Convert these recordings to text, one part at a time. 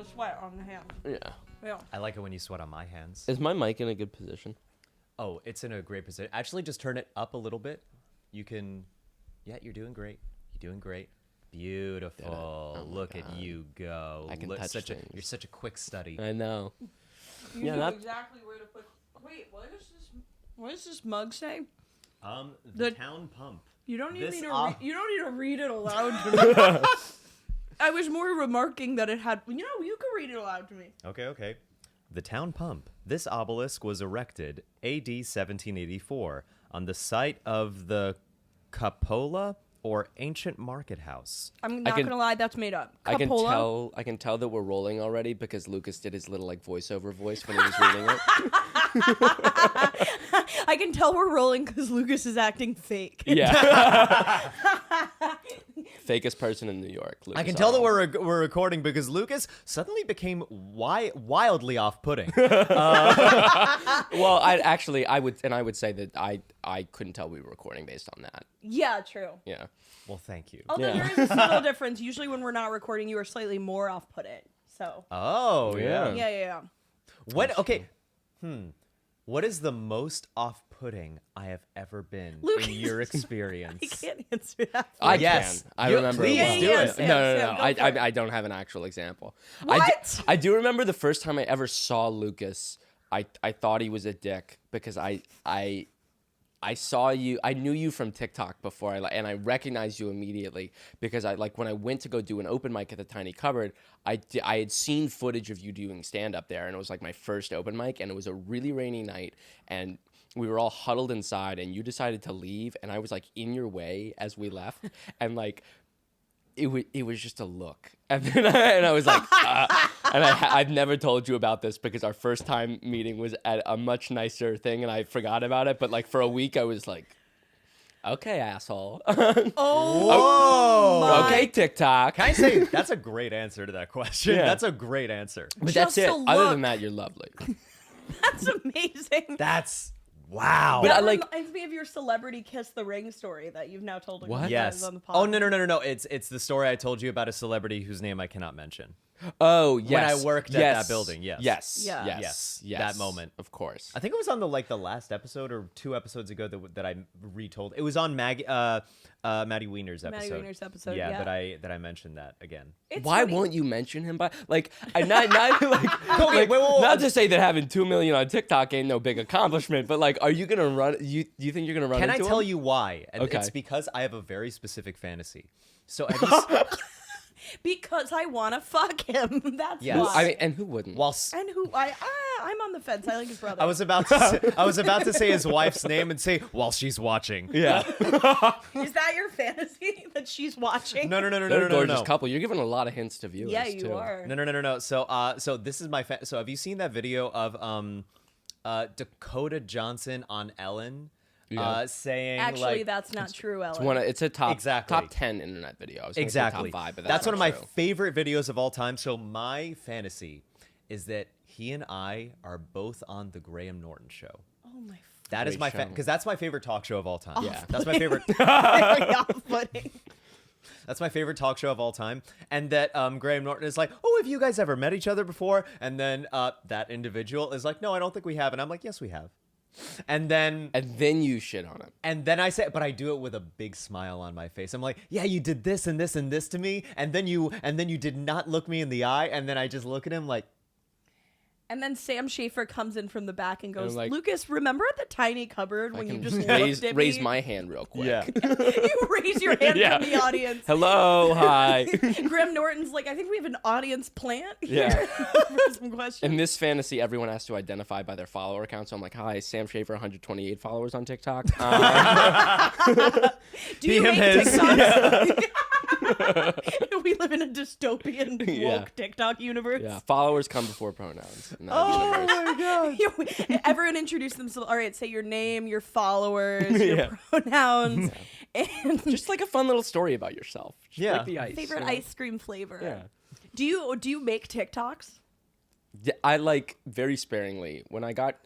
the sweat on the hands. Yeah. I like it when you sweat on my hands. Is my mic in a good position? Oh, it's in a great position. Actually, just turn it up a little bit. You can... Yeah, you're doing great. You're doing great. Beautiful. Oh Look God. at you go. I can touch things. You're such a quick study. I know. You know exactly where to put... Wait, what does this mug say? The Town Pump. You don't need This me to op- you don't need to read it aloud to me. I was more remarking that it had... You could read it aloud to me. Okay. The Town Pump. This obelisk was erected AD 1784 on the site of the Cupola or Ancient Market House. I'm not gonna lie, that's made up. I Cupola? can tell that we're rolling already because Lucas did his little like voiceover voice when he was reading it. I can tell we're rolling because Lucas is acting fake. Yeah. Fakest person in New York. Lucas I can tell that we're recording because Lucas suddenly became wildly off-putting. Well, I would say that I couldn't tell we were recording based on that. Yeah, true. Yeah. Well, thank you. Although there is a subtle difference. Usually when we're not recording, you are slightly more off-putting. So. Oh, Yeah. Yeah. What? Okay. What is the most off-putting I have ever been Lucas. in your experience? I can't answer that. I Yes. can. I You- remember. please it well. do Yeah, it. Sam, No. go for it. I don't have an actual example. What? I do remember the first time I ever saw Lucas. I thought he was a dick because I saw you. I knew you from TikTok before, and I recognized you immediately because when I went to go do an open mic at the Tiny Cupboard, I had seen footage of you doing stand up there, and it was like my first open mic, and it was a really rainy night, and we were all huddled inside, and you decided to leave, and I was like in your way as we left, and like. It was just a look, and then I was like, and I've never told you about this because our first time meeting was at a much nicer thing, and I forgot about it. But like for a week, I was like, okay, asshole. Oh, my. Okay, TikTok. Can I say that's a great answer to that question? Yeah. That's a great answer. But Just that's it. a Other look. than that, you're lovely. That's amazing. That's wow. But That I like- reminds me of your celebrity kiss the ring story that you've now told. What? Yes. On the pod. Oh no! It's the story I told you about a celebrity whose name I cannot mention. Oh, yes. When I worked at that building, yes. Yes. Yeah. Yes. Yes. That moment. Of course. I think it was on the last episode or 2 episodes ago that I retold. It was on Maddie Weiner's episode. Maddie Weiner's episode, Yeah, yeah. that I mentioned that again. It's Why funny. won't you mention him by like I not like, Okay, wait. not to say that having 2 million on TikTok ain't no big accomplishment, but like, are you gonna run? You think you're gonna run? Can I into tell him? you why? And Okay. it's because I have a very specific fantasy. So have you Because I want to fuck him. That's Yes. why. I mean, and who wouldn't? while and I'm on the fence. I like his brother. I was about to say his wife's name and say while she's watching. yeah, Is that your fantasy that she's watching? No. they're a gorgeous couple. You're giving a lot of hints to viewers. Yeah, you too. are. No. So this is my so have you seen that video of Dakota Johnson on Ellen Yeah. saying Actually, like that's not true, Ellen. It's a top Exactly. top 10 internet video. I was gonna say exactly top 5, but that's one of not my true. favorite videos of all time. So my fantasy is that he and I are both on the Graham Norton show. Oh my. That is Great my show. because that's my favorite talk show of all time. Yeah. That's my favorite. Very off-putting. That's my favorite talk show of all time. And that Graham Norton is like, oh, have you guys ever met each other before? And then that individual is like, no, I don't think we have. And I'm like, yes, we have. And then you shit on him. And then I say, but I do it with a big smile on my face. I'm like, yeah, you did this and this and this to me, and then you did not look me in the eye, and then I just look at him like. And then Sam Schaefer comes in from the back and goes, like- Lucas, remember at the Tiny Cupboard I when you can just looked at raise me? my hand real quick. Yeah. You raise your hand Yeah. from the audience. Hello, hi. Graham Norton's like, I think we have an audience plant Yeah. here for some questions. In this fantasy, everyone has to identify by their follower account. So I'm like, hi, Sam Schaefer, 128 followers on TikTok. Do you him, make his. TikToks? We live in a dystopian woke Yeah. TikTok universe. Yeah, followers come before pronouns. In that Oh universe. my god! Everyone introduce themselves. All right, say your name, your followers, Yeah. your pronouns, and Just like a fun little story about yourself. Just Yeah. like the ice. favorite you know? ice cream flavor. Yeah. Do you make TikToks? Yeah, I like very sparingly. When I got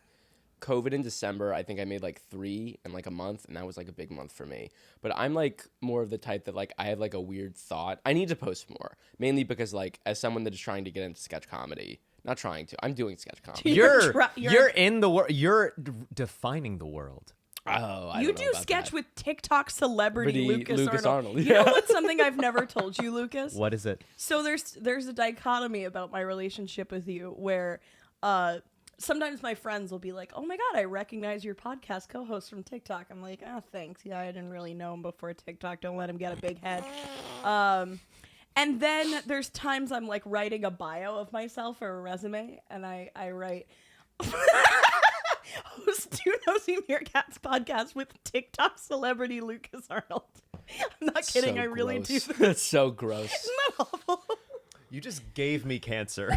COVID in December, I think I made like 3 in like a month, and that was like a big month for me. But I'm like more of the type that like I have like a weird thought. I need to post more, mainly because like as someone that is trying to get into sketch comedy, not trying to, I'm doing sketch comedy. You're in the world. You're defining the world. Oh, I You don't know do about sketch that. with TikTok celebrity Lucas Arnold. You Yeah. know what's something I've never told you, Lucas? What is it? So there's a dichotomy about my relationship with you where sometimes my friends will be like, "Oh my god, I recognize your podcast co-host from TikTok." I'm like, "Oh, thanks. Yeah, I didn't really know him before TikTok. Don't let him get a big head." And then there's times I'm like writing a bio of myself or a resume, and I write host to Nosy Meerkats podcast with TikTok celebrity Lucas Arnold. I'm not kidding. So I really gross. do. Isn't That's so gross. that awful? You just gave me cancer.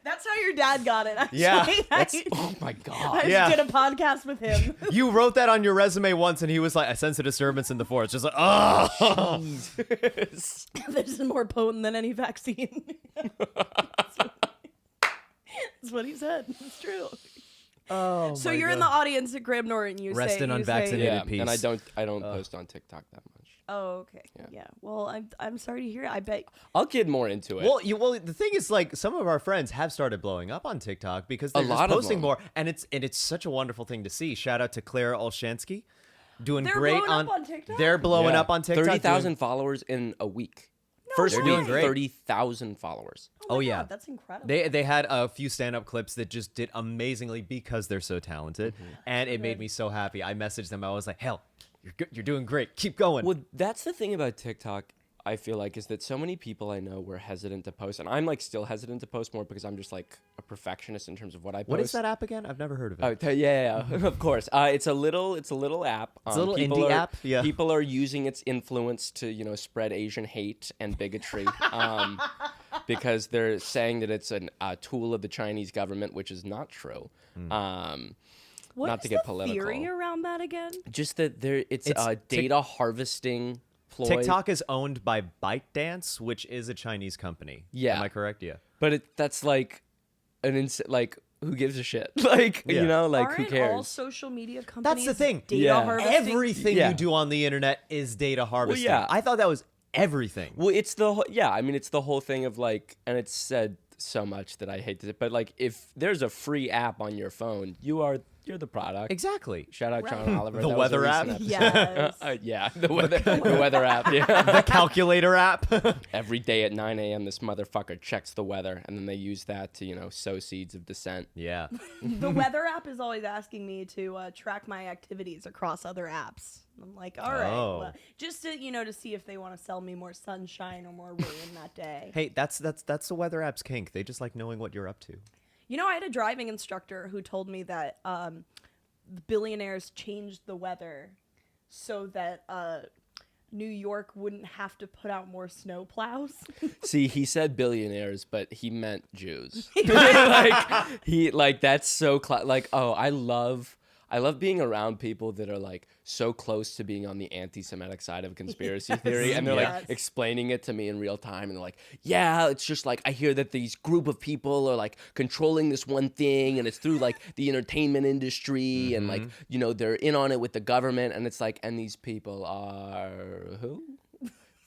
That's how your dad got it, actually. Yeah, Oh my god. I Yeah. did a podcast with him. You wrote that on your resume once, and he was like, "I sense a disturbance in the forest." Just like, oh. Jesus. This is more potent than any vaccine. That's what he said. It's true. Oh. So you're in the audience at Graham Norton. You Rest say in you unvaccinated say, Yeah, peace. and I don't post on TikTok that much. Oh, okay. Yeah. Well, I'm sorry to hear. I bet. I'll get more into it. Well, the thing is, like, some of our friends have started blowing up on TikTok because they're A just lot of posting them. more, and it's such a wonderful thing to see. Shout out to Claire Olshansky, doing They're great blowing up on TikTok? They're blowing up on TikTok. 30,000 followers in a week. First way. week, Doing great. 30,000 followers. Oh, my yeah. God, that's incredible. They had a few stand-up clips that just did amazingly because they're so talented, and it made me so happy. I messaged them. I was like, "Hell, you're good. You're doing great. Keep going." Well, that's the thing about TikTok, I feel like, is that so many people I know were hesitant to post, and I'm like still hesitant to post more because I'm just like a perfectionist in terms of what I post. What is that app again? I've never heard of it. Oh, yeah, of course. It's a little app. It's a little people indie are- app, yeah. People are using its influence to spread Asian hate and bigotry, because they're saying that it's a tool of the Chinese government, which is not true. What not is to get the political. theory around that again? Just that it's It's a data harvesting ploy. TikTok is owned by ByteDance, which is a Chinese company. Yeah. Am I correct? Yeah. But that's like like who gives a shit? Like Yeah. like Aren't who all cares? social media companies That's the thing. data Yeah. harvesting? Everything Yeah. you do on the internet is data harvesting. yeah. I thought that was everything. Well, it's it's the whole thing of like, and it's said so much that I hate to, but like if there's a free app on your phone, you're the product. Exactly. Shout out John Right. Oliver. The That was a weather recent app? episode. Yes. Yeah, the weather app. Yeah. The calculator app. Every day at 9 a.m., this motherfucker checks the weather, and then they use that to sow seeds of dissent. Yeah. The weather app is always asking me to track my activities across other apps. I'm like, all right, Oh. well, just to to see if they want to sell me more sunshine or more rain that day. Hey, that's the weather app's kink. They just like knowing what you're up to. I had a driving instructor who told me that billionaires changed the weather so that New York wouldn't have to put out more snow plows. See, he said billionaires, but he meant Jews. That's so I love being around people that are like so close to being on the anti-Semitic side of conspiracy theory, and they're Yes. like explaining it to me in real time, and they're like, yeah, it's just like I hear that these group of people are like controlling this one thing, and it's through like the entertainment industry, and like they're in on it with the government, and it's like, and these people are who?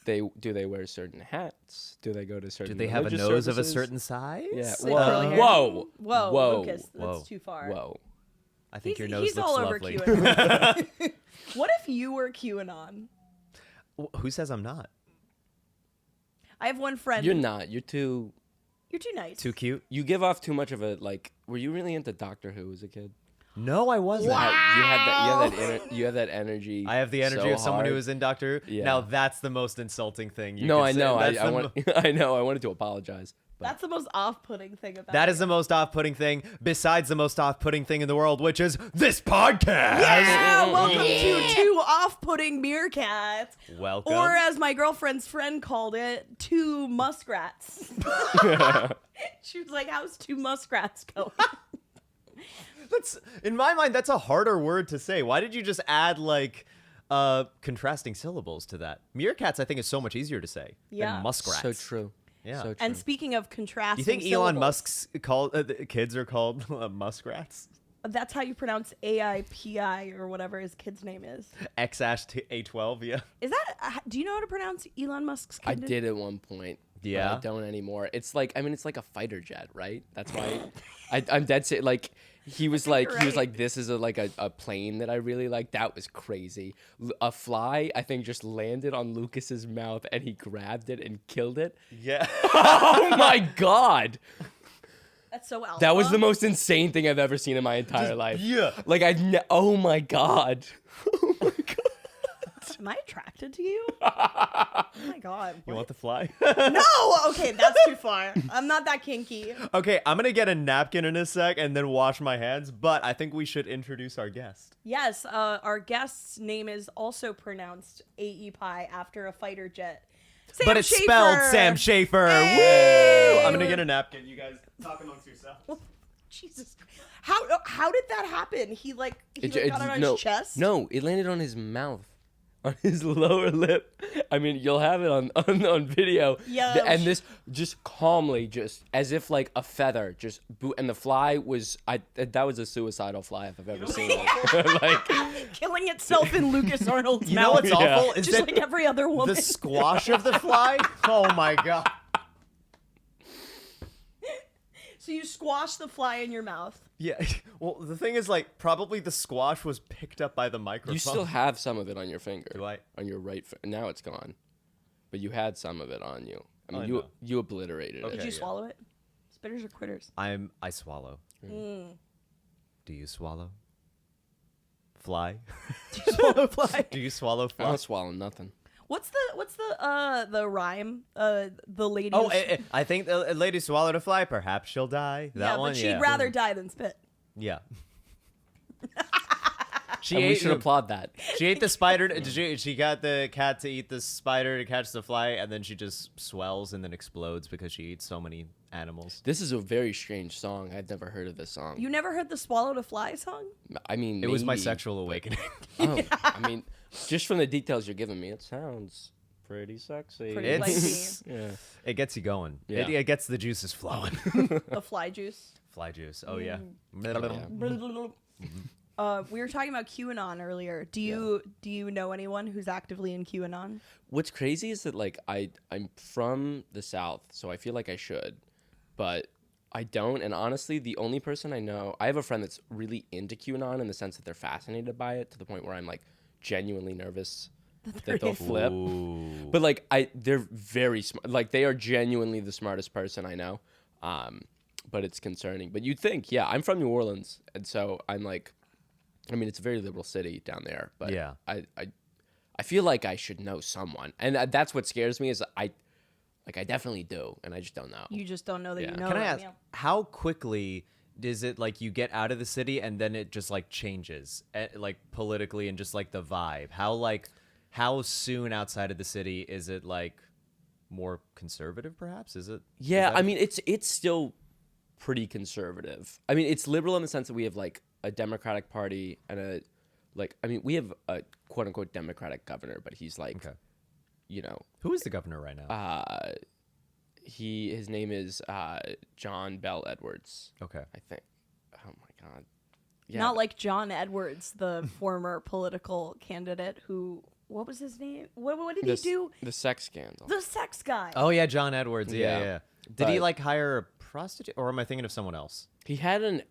Do they wear certain hats? Do they go to certain? Do they have a religious nose of a services? certain size? Yeah. With curly hair. Whoa. Whoa, Lucas, that's Whoa. too far. Whoa. I think your He's nose looks all lovely. over QAnon. What if you were QAnon? Who says I'm not? I have one friend. You're not. You're too. You're too nice. Too cute? You give off too much of a like. Were you really into Doctor Who as a kid? No, I wasn't. You have that energy. I have the energy so of someone who hard. was in Doctor Who. Yeah. Now that's the most insulting thing you No, could I say. know. That's I the want. I know. I wanted to apologize. But That's the most off-putting thing about That it. is the most off-putting thing, besides the most off-putting thing in the world, which is this podcast. Yeah, welcome to Two Off-Putting Meerkats. Welcome. Or as my girlfriend's friend called it, Two Muskrats. She was like, how's Two Muskrats going? That's, in my mind, that's a harder word to say. Why did you just add like contrasting syllables to that? Meerkats, I think, is so much easier to say Yeah. than muskrats. so true. Yeah. So true. And speaking of contrasting, You think Elon syllables, Musk's the kids are called muskrats? that's how you pronounce AIPI or whatever his kid's name is. A12, yeah. Is that? Do you know how to pronounce Elon Musk's kid? I did at one point. Yeah? But I don't anymore. It's like, I mean, it's like a fighter jet, right? That's why I'm dead set. Like, he was like, this is a plane that I really like. That was crazy. A fly, I think, just landed on Lucas's mouth and he grabbed it and killed it. Yeah. Oh my God. That's so alpha. That was the most insane thing I've ever seen in my entire life. yeah. Like, oh my God. Oh my God. Am I attracted to you? Oh my God. You want the fly? No! Okay, that's too far. I'm not that kinky. Okay, I'm going to get a napkin in a sec and then wash my hands, but I think we should introduce our guest. Yes, our guest's name is also pronounced AEPI after a fighter jet. Sam But it's Schaefer! spelled Sam Schaefer. Hey! Woo! I'm going to get a napkin. You guys talk amongst yourselves. Jesus. How did that happen? He got it on his chest? No, it landed on his mouth. On his lower lip. I mean, you'll have it on video. Yeah. And this just calmly, just as if like a feather, just boot. And the fly was, that was a suicidal fly if I've ever seen it. Like, Killing itself in Lucas Arnold's You know mouth. what's awful? Is Just that like every other woman. the squash of the fly? Oh my God. So you squash the fly in your mouth. Yeah. Well, the thing is, like, probably the squash was picked up by the microphone. you still have some of it on your finger. Do I? On your right. Now it's gone. But you had some of it on you. I mean, I you know. you obliterated Okay. Did it. you yeah. swallow it? Spitters or quitters? I swallow. Mm. Do you swallow? Fly? Do you swallow fly? Do you swallow I fly? don't swallow nothing. What's the rhyme? The lady. Oh, who's- I think the lady swallowed a fly. Perhaps she'll die. That yeah, one, but she'd yeah. rather die than spit. Yeah. And we should applaud that. She ate the spider. She got the cat to eat the spider to catch the fly, and then she just swells and then explodes because she eats so many animals. This is a very strange song. I've never heard of this song. You never heard the "Swallow to Fly" song? I mean, It was my maybe. sexual awakening. Oh, I mean, just from the details you're giving me, it sounds pretty sexy. Pretty It's Yeah. it gets you going. Yeah. It gets the juices flowing. The fly juice. Fly juice. Oh yeah. We were talking about QAnon earlier. Do you know anyone who's actively in QAnon? What's crazy is that like I'm from the South, so I feel like I should, but I don't. And honestly, the only person I know, I have a friend that's really into QAnon in the sense that they're fascinated by it to the point where I'm like genuinely nervous that they'll flip. Ooh. But like they're very smart. Like they are genuinely the smartest person I know. But it's concerning. But you'd think, yeah, I'm from New Orleans, and so I'm like, I mean, it's a very liberal city down there. But Yeah. I feel like I should know someone, and that's what scares me is I definitely do, and I just don't know. You just don't know that Yeah. you know. Can I them, ask, yeah. how quickly is it like you get out of the city and then it just like changes, like politically and just like the vibe? How soon outside of the city is it like more conservative? Perhaps is it? Yeah, is that- I mean, it's still pretty conservative. I mean, it's liberal in the sense that we have like a Democratic Party and we have a quote unquote Democratic governor, but he's like, Okay. you know, Who is the governor right now? his name is John Bell Edwards, Okay. I think. Oh my God. Yeah. Not like John Edwards, the former political candidate who. What was his name? What did he do? The sex scandal. The sex guy. Oh yeah, John Edwards. Yeah, Yeah. yeah. Did he But- like hire a prostitute, or am I thinking of someone else? He had an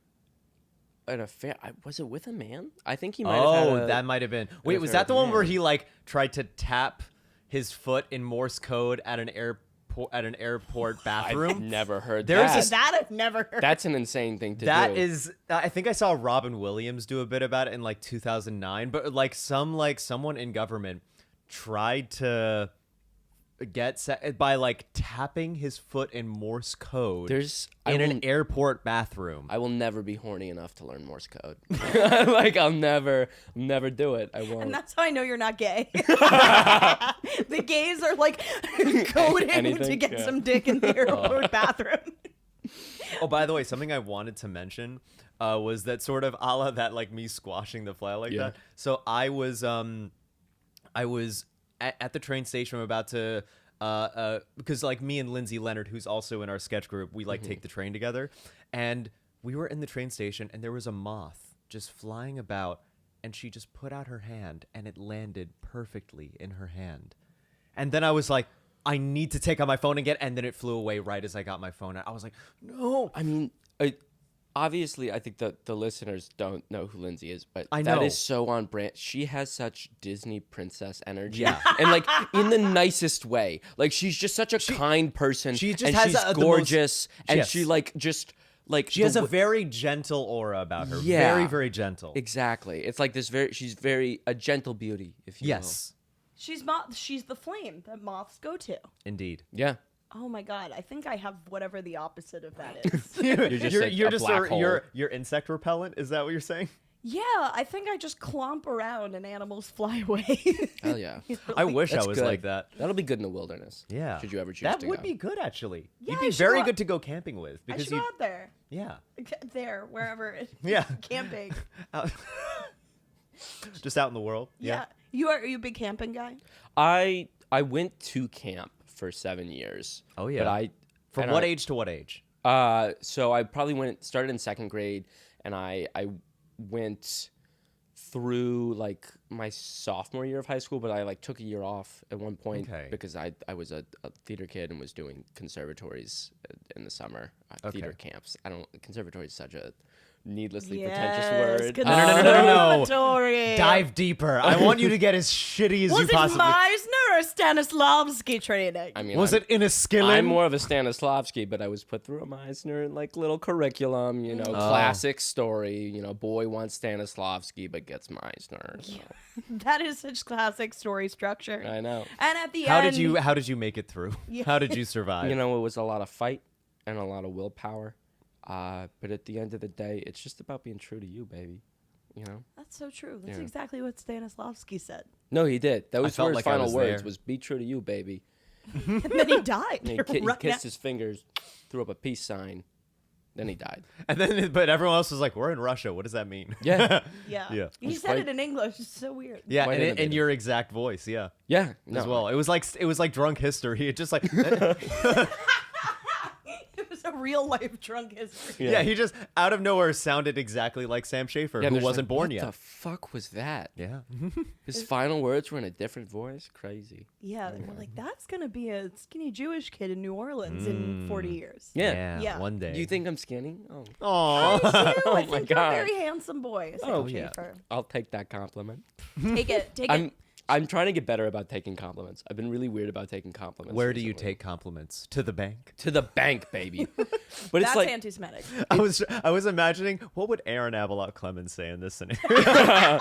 affair. Was it with a man? I think he might have had That might have been. Wait, was affair that the with a one where man. he like tried to tap his foot in Morse code at an airport I've bathroom? never heard There's that. this- That I've never heard. That's an insane thing to do. That is, I think I saw Robin Williams do a bit about it in like 2009. But like someone in government tried to get by like tapping his foot in Morse code in an airport bathroom. I will never be horny enough to learn Morse code. Like I'll never do it. I won't. And that's how I know you're not gay. The gays are like coding to Anything? get Yeah. some dick in the airport bathroom. Oh, by the way, something I wanted to mention was that sort of a la that like me squashing the fly like Yeah. that. So I was at the train station. I'm about to because like me and Lindsay Leonard, who's also in our sketch group, we like take the train together, and we were in the train station, and there was a moth just flying about, and she just put out her hand, and it landed perfectly in her hand, and then I was like, I need to take out my phone again, and then it flew away right as I got my phone out. I was like, no. I mean, obviously, I think that the listeners don't know who Lindsay is, but I that know. is so on brand. She has such Disney princess energy, Yeah. and like in the nicest way. Like she's just such a kind person. she just and has she's the most- gorgeous, and Yes. she like just like She has a very gentle aura about her. Yeah. Very, very gentle. exactly. It's like this she's very a gentle beauty, if you Yes, She's the flame that moths go to. indeed. will. Yeah. Oh my god, I think I have whatever the opposite of that is. You're just a black hole. You're insect repellent. Is that what you're saying? Yeah, I think I just clomp around and animals fly away. Hell yeah. I wish That's I was good. like that. That'll be good in the wilderness. Yeah. Should you ever choose that to would go. be good, actually. Yeah, You'd I be should very go- good to go camping with I because should you. go out there. Yeah. There, wherever. Yeah. Camping. Out- Just out in the world. Yeah. Are you a big camping guy? I went to camp for 7 years. Oh, yeah. But I From and what I- age to what age? So I probably started in second grade, and I went through like my sophomore year of high school, but I like took a year off at one point Okay. because I was a theater kid and was doing conservatories in the summer, theater camps. Conservatory is such a needlessly pretentious word. No. Conservatory. Dive deeper. I want you to get as shitty as Was you it possibly. Meisner or Stanislavski training? I mean, Was I'm- it in a skillet? I'm more of a Stanislavski, but I was put through a Meisner and like little curriculum, classic story. Boy wants Stanislavski but gets Meisner. So. That is such classic story structure. I know. And at the How end, did you make it through? How did you survive? It was a lot of fight and a lot of willpower. But at the end of the day, it's just about being true to you, baby. That's so true. That's Yeah. exactly what Stanislavski said. No, he did. That was felt his like I final was words there. was "Be true to you, baby." And then he died. And he Right kissed now. his fingers, threw up a peace sign, then he died. And then, but everyone else was like, "We're in Russia. What does that mean?" Yeah, Yeah. Yeah. He It's said quite- it in English. It's so weird. Yeah, Quite and in innovative. your exact voice, yeah, yeah. as well. It was like drunk history. It just like, It was a real life drunk history. yeah, he just out of nowhere sounded exactly like Sam Schaefer, Yeah, who there's wasn't like, born what yet. the fuck was that? Yeah, His final words were in a different voice. Crazy. Yeah, they were like, that's going to be a skinny Jewish kid in New Orleans in 40 years. Yeah. Yeah. one day. Do you think I'm skinny? Oh, Oh, I Oh think my you're God. a very handsome boy, Sam Oh, yeah. Schaefer. I'll take that compliment. Take it. I'm trying to get better about taking compliments. I've been really weird about taking compliments. where do you recently. take compliments? To the bank. To the bank, baby. But it's That's like anti-Semitic. I was imagining what would Aaron Abelot Clemens say in this scenario.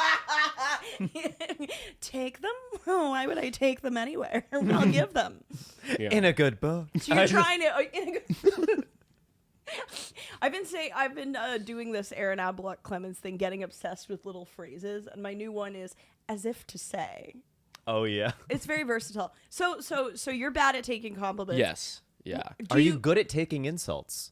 Take them? Oh, why would I take them anywhere? I'll give them. yeah. In a good book. So you're trying to. I've been doing this Aaron Abelot Clemens thing, getting obsessed with little phrases, and my new one is "as if to say." Oh yeah. It's very versatile. So you're bad at taking compliments. Yes. Yeah. Are you good at taking insults?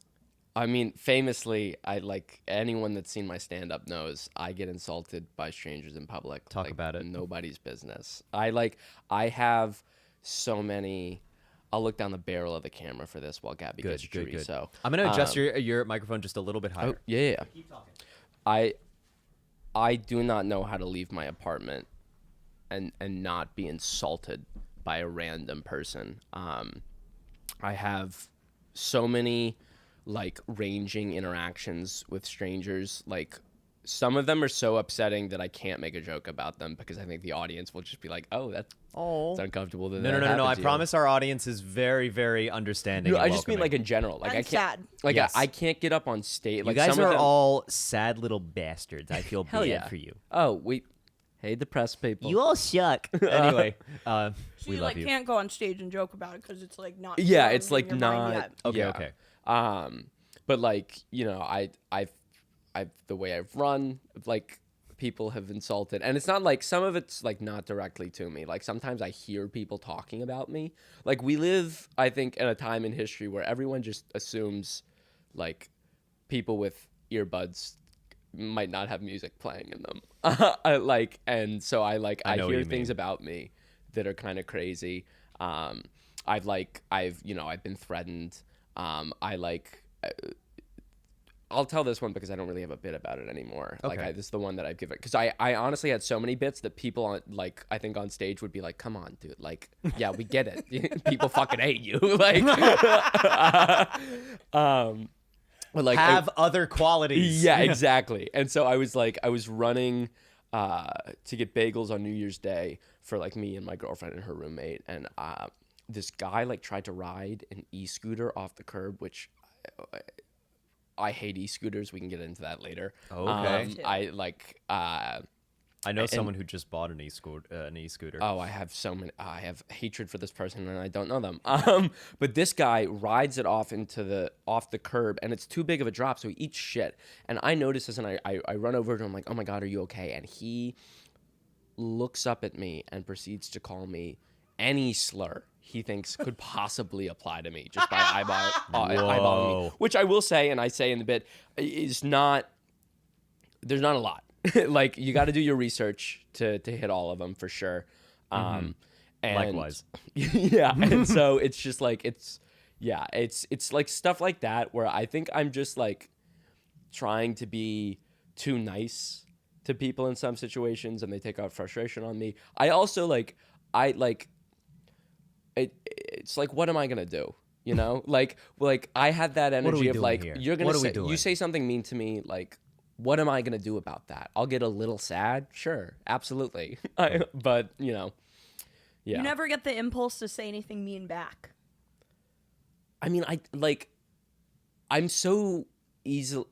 I mean, famously, I like anyone that's seen my stand up knows I get insulted by strangers in public. Talk like, about it. Nobody's business. I have so many. I'll look down the barrel of the camera for this while Gabby gets chorizo. I'm gonna adjust your microphone just a little bit higher. Oh, yeah. Keep talking. I do not know how to leave my apartment and not be insulted by a random person. I have so many like ranging interactions with strangers. Like some of them are so upsetting that I can't make a joke about them because I think the audience will just be like, "Oh, that's uncomfortable." That No. that I happened to you." promise our audience is very, very understanding. No, and I just mean welcoming. like in general. Like And I can't. sad. Like Yes. I can't get up on stage. You Like guys some of are them, all sad little bastards. I feel Hell bad yeah. for you. Oh, hey, depressed people. You all suck. Anyway, So we you love like you. can't go on stage and joke about it because it's like not. Yeah, formed it's in like your mind not. yet. Okay, yeah. okay. But like I've the way I've run, like people have insulted, and it's not like some of it's like not directly to me. Like sometimes I hear people talking about me. Like we live, I think, in a time in history where everyone just assumes, like, people with earbuds might not have music playing in them. And so I know what hear you things mean. about me that are kind of crazy. I've been threatened. I'll tell this one because I don't really have a bit about it anymore. Okay. This is the one that I've given, because I honestly had so many bits that people on, I think on stage would be like, come on, dude. Yeah, we get it. People fucking hate you. Have other qualities. Yeah, exactly. And so I was running to get bagels on New Year's Day for me and my girlfriend and her roommate. And this guy tried to ride an e-scooter off the curb, which I hate e-scooters. We can get into that later. Okay. I know someone who just bought an e-scooter. Oh, I have so many. I have hatred for this person, and I don't know them. But this guy rides it off the curb, and it's too big of a drop, so he eats shit. And I notice this, and I run over to him like, "Oh my God, are you okay?" And he looks up at me and proceeds to call me any slur he thinks could possibly apply to me just by eyeballing me. Which I will say, and I say in the bit, is not. There's not a lot. You got to do your research to hit all of them for sure. And likewise. Yeah. And so it's just it's stuff like that where I think I'm just trying to be too nice to people in some situations, and they take out frustration on me. I also it's what am I going to do? You know, I had that energy of here? You're going to say, you say something mean to me, what am I going to do about that? I'll get a little sad. Sure. Absolutely. But, yeah. You never get the impulse to say anything mean back. I mean, I'm so easy.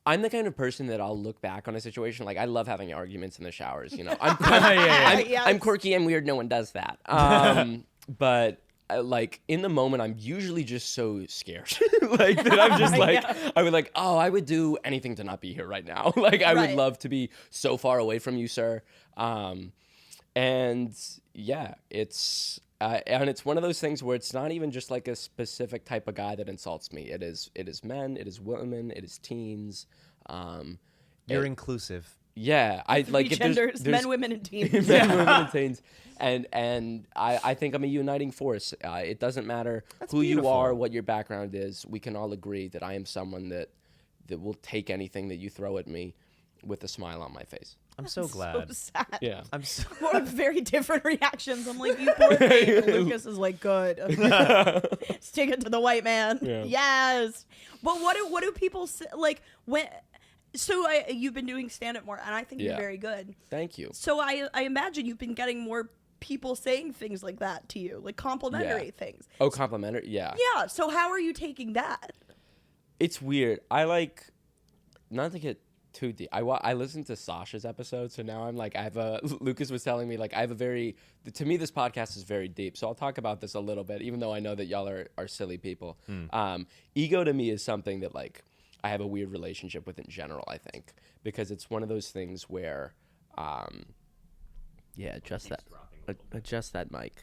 I'm the kind of person that I'll look back on a situation. I love having arguments in the showers, you know. I'm quirky and weird. No one does that. But in the moment, I'm usually just so scared, that I'm just I would I would do anything to not be here right now. I would love to be so far away from you, sir. And yeah, it's one of those things where it's not even just a specific type of guy that insults me. It is men, it is women, it is teens. You're inclusive. Yeah, I if genders, men, women, and teens. Men, women, and teens. And I think I'm a uniting force. It doesn't matter who you are, what your background is. We can all agree that I am someone that will take anything that you throw at me with a smile on my face. I'm so glad. So sad. Yeah. I'm so We're very different reactions. I'm you poor thing. And Lucas is good. Stick it to the white man. Yeah. Yes. But what do people say? When... So you've been doing stand-up more, and I think you're very good. Thank you. So I imagine you've been getting more people saying things like that to you, complimentary things. Oh, complimentary? Yeah. Yeah. So how are you taking that? It's weird. I not to get too deep. I listened to Sasha's episode, so now I'm Lucas was telling me I have a very, to me this podcast is very deep, so I'll talk about this a little bit, even though I know that y'all are silly people. Ego to me is something that I have a weird relationship with in general, I think, because it's one of those things where, adjust that mic.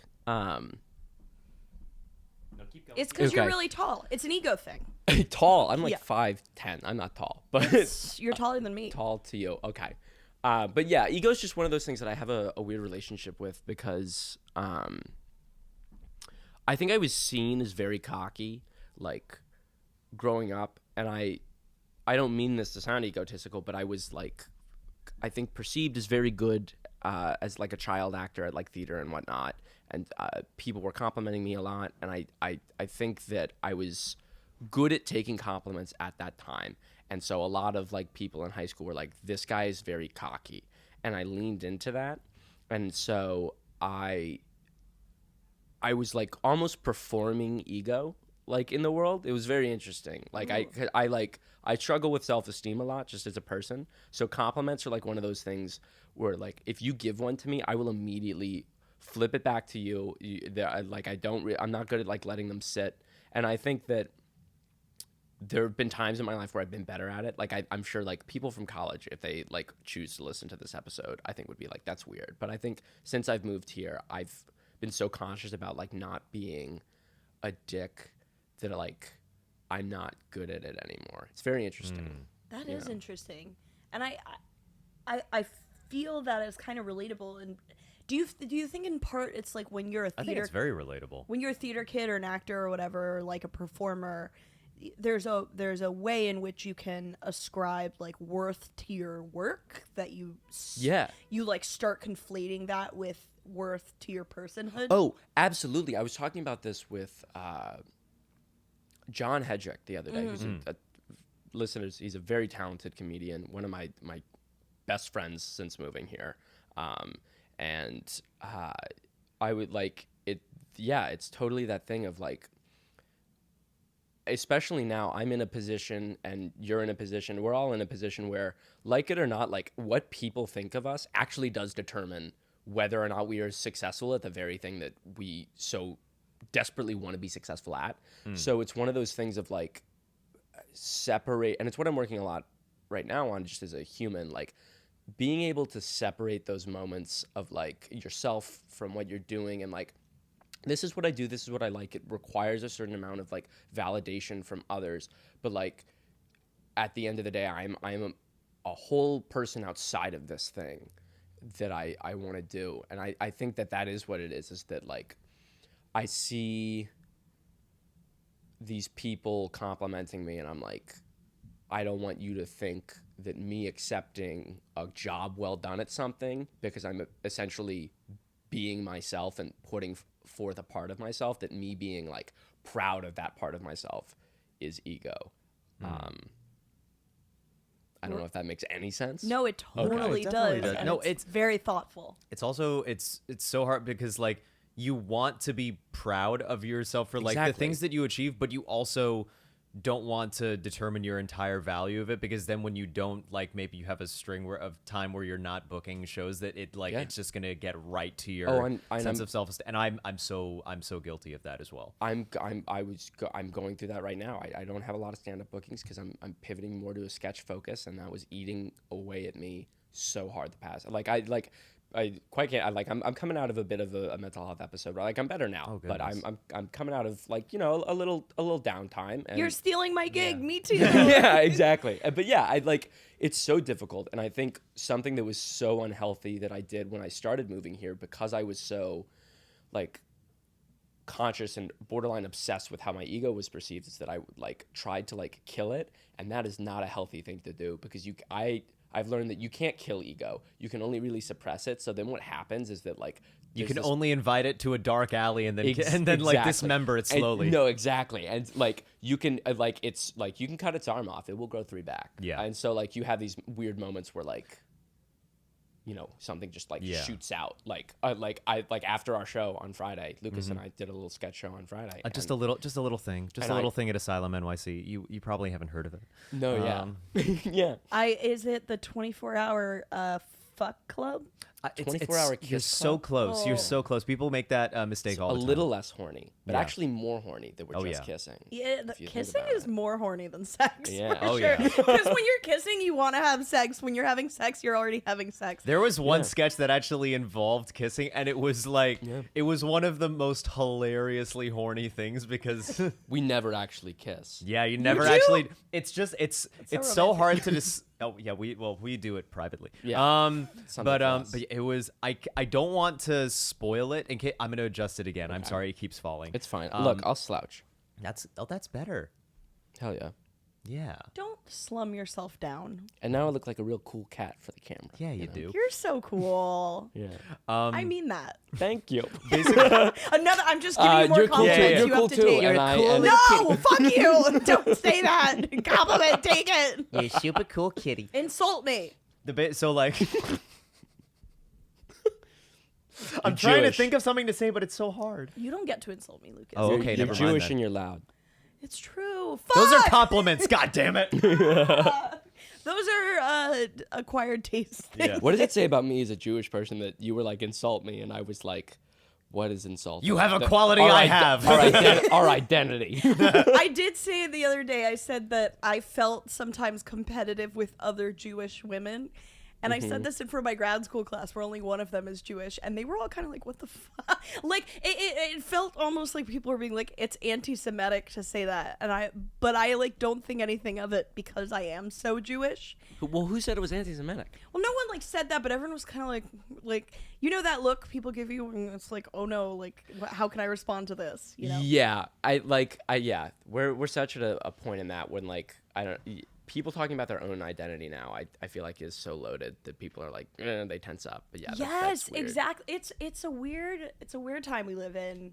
It's because you're really tall. It's an ego thing. Tall? I'm 5'10". I'm not tall, but you're taller than me. Tall to you, okay. But yeah, ego is just one of those things that I have a weird relationship with because I think I was seen as very cocky, growing up, and I don't mean this to sound egotistical, but I was I think perceived as very good as a child actor at theater and whatnot, and people were complimenting me a lot, and I think that I was good at taking compliments at that time, and so a lot of people in high school were this guy is very cocky, and I leaned into that, and so I was almost performing ego in the world. It was very interesting. I struggle with self-esteem a lot just as a person. So compliments are one of those things where if you give one to me, I will immediately flip it back to you. I'm not good at letting them sit. And I think that there have been times in my life where I've been better at it. I'm sure people from college, if they choose to listen to this episode, I think would be that's weird. But I think since I've moved here, I've been so conscious about not being a dick that I'm not good at it anymore. It's very interesting. That is interesting, and I feel that is kind of relatable. And Do you think in part it's like when you're a I think theater it's very relatable. when you're a theater kid or an actor or whatever, or like a performer, there's a way in which you can ascribe like worth to your work that you like start conflating that with worth to your personhood. Oh, absolutely. I was talking about this with John Hedrick the other day. Who's listeners, he's a very talented comedian, one of my best friends since moving here. And I would like it. Yeah, it's totally that thing of like, especially now I'm in a position and you're in a position, we're all in a position where, like it or not, like what people think of us actually does determine whether or not we are successful at the very thing that we so desperately want to be successful at. So it's one of those things of like separate, and it's what I'm working a lot right now on just as a human, like being able to separate those moments of like yourself from what you're doing and like, this is what I do, this is what I like. It requires a certain amount of like validation from others, but like at the end of the day, I'm a whole person outside of this thing that I want to do. And I think that is what it is that like I see these people complimenting me and I'm like, I don't want you to think that me accepting a job well done at something because I'm essentially being myself and putting forth a part of myself, that me being like proud of that part of myself is ego. I don't know if that makes any sense. No, it totally does. does. And No, it's very thoughtful. It's also it's so hard because like you want to be proud of yourself for like the Exactly. things that you achieve, but you also don't want to determine your entire value of it, because then when you don't, like maybe you have a string of time where you're not booking shows that it like it's just gonna get right to your sense of self-esteem. And I'm so guilty of that as well. I'm going through that right now. I don't have a lot of stand-up bookings because I'm pivoting more to a sketch focus, and that was eating away at me so hard the past. I quite can't. I'm coming out of a bit of a mental health episode. Like I'm better now, but I'm coming out of like a little downtime. And You're stealing my gig. Me too. yeah, exactly. But yeah, it's so difficult, and I think something that was so unhealthy that I did when I started moving here, because I was so like conscious and borderline obsessed with how my ego was perceived, is that I like tried to like kill it, and that is not a healthy thing to do, because I've learned that you can't kill ego. You can only really suppress it. So then what happens is that like you can only invite it to a dark alley and then like dismember it slowly. No, exactly. And like you can it's like you can cut its arm off. It will grow 3 back. Yeah. And so like you have these weird moments where like something just like shoots out. Like after our show on Friday, Lucas and I did a little sketch show on Friday. Just a little thing at Asylum NYC. You probably haven't heard of it. No, yeah. Is it the 24-hour fuck club? 24-hour kiss You're so close. You're so close. People make that mistake all the time. A little less horny, but actually more horny that we're just kissing. Yeah, kissing is more horny than sex. Yeah. For sure. Because when you're kissing, you want to have sex. When you're having sex, you're already having sex. There was one sketch that actually involved kissing, and it was like it was one of the most hilariously horny things, because we never actually kiss. Yeah, you never actually. It's just it's so hard to just. Oh yeah, we do it privately. Yeah. But it was I don't want to spoil it in case I'm gonna adjust it again. I'm sorry, it keeps falling. It's fine. Look, I'll slouch. That's better. Hell yeah. Yeah. Don't slum yourself down. And now I look like a real cool cat for the camera. Yeah, you do. You're so cool. Yeah. I mean that. Thank you. I'm just giving you more compliments. You're You cool have to too. take it. No, fuck you. Don't say that. Compliment, take it. You're a super cool kitty. Insult me. So like I'm trying to think of something to say, but it's so hard. You don't get to insult me, Lucas. Oh, okay, You're never mind Jewish then. and you're loud. It's true. Fuck! Those are compliments. God damn it. Those are acquired tastes. Yeah. What does it say about me as a Jewish person that you were like, insult me, and I was like, what is insult? You have a quality I have. Our identity. I did say the other day, I said that I felt sometimes competitive with other Jewish women. And I said this in for my grad school class where only one of them is Jewish, and they were all kind of like, what the fuck? Like, it felt almost like people were being like, it's anti-Semitic to say that. But I like don't think anything of it because I am so Jewish. Well, who said it was anti-Semitic? Well, no one like said that, but everyone was kind of like, you know that look people give you when it's like, oh no, like, how can I respond to this? You know? Yeah, yeah. We're such at a point in that when like people talking about their own identity now, I feel like is so loaded that people are like, they tense up. But yeah, that's weird. Exactly. It's a weird time we live in.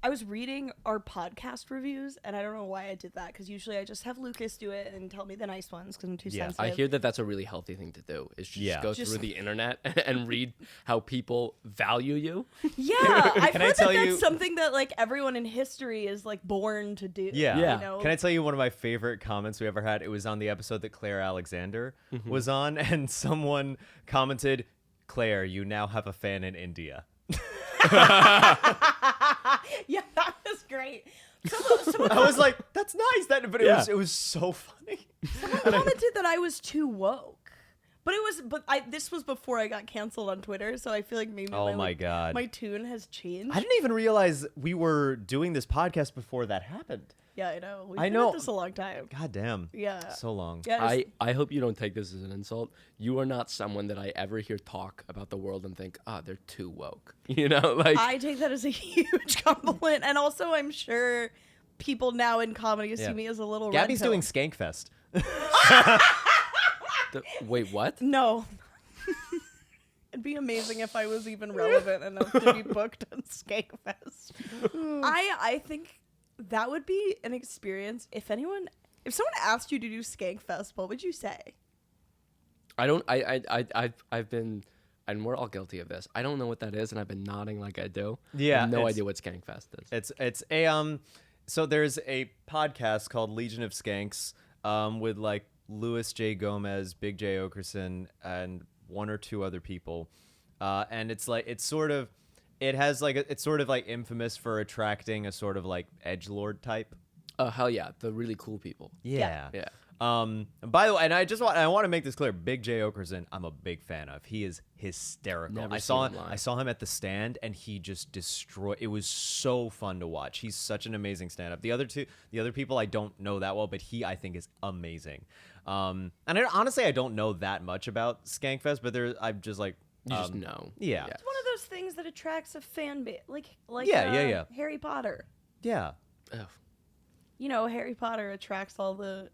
I was reading our podcast reviews, and I don't know why I did that, because usually I just have Lucas do it and tell me the nice ones because I'm too sensitive. I hear that that's a really healthy thing to do, is just go through the internet and read how people value you. Yeah, I've heard that's something that like everyone in history is like born to do. Yeah. You know? Can I tell you one of my favorite comments we ever had? It was on the episode that Claire Alexander was on, and someone commented, "Claire, you now have a fan in India." Yeah, that was great. I was like, "That's nice." It was so funny. Someone commented that I was too woke, this was before I got canceled on Twitter, so I feel like maybe my tune has changed. I didn't even realize we were doing this podcast before that happened. Yeah, I know. We've been at this a long time. God damn. Yeah. So long. Yeah, I hope you don't take this as an insult. You are not someone that I ever hear talk about the world and think, they're too woke. You know, like I take that as a huge compliment, and also I'm sure people now in comedy see me as a little. Gabby's red pill. doing Skankfest. Wait, what? No. It'd be amazing if I was even relevant enough to be booked on Skankfest. I think that would be an experience. If someone asked you to do Skankfest, what would you say? I've been, and we're all guilty of this. I don't know what that is, and I've been nodding like I do. Yeah, I have no idea what Skankfest is. It's a So there's a podcast called Legion of Skanks, with like Louis J. Gomez, Big J. Okerson, and one or two other people, and it's sort of infamous for attracting a sort of like edgelord type. Oh hell yeah, the really cool people. Yeah. By the way, and I want to make this clear. Big J. Okerson, I'm a big fan of. He is hysterical. I saw him at the Stand, and he just destroyed. It was so fun to watch. He's such an amazing stand-up. The other people I don't know that well, but I think is amazing. And honestly, I don't know that much about Skankfest, but I'm just like. You just know. Yeah. It's one of those things that attracts a fan base, like Harry Potter. Yeah. Oh. You know, Harry Potter attracts all the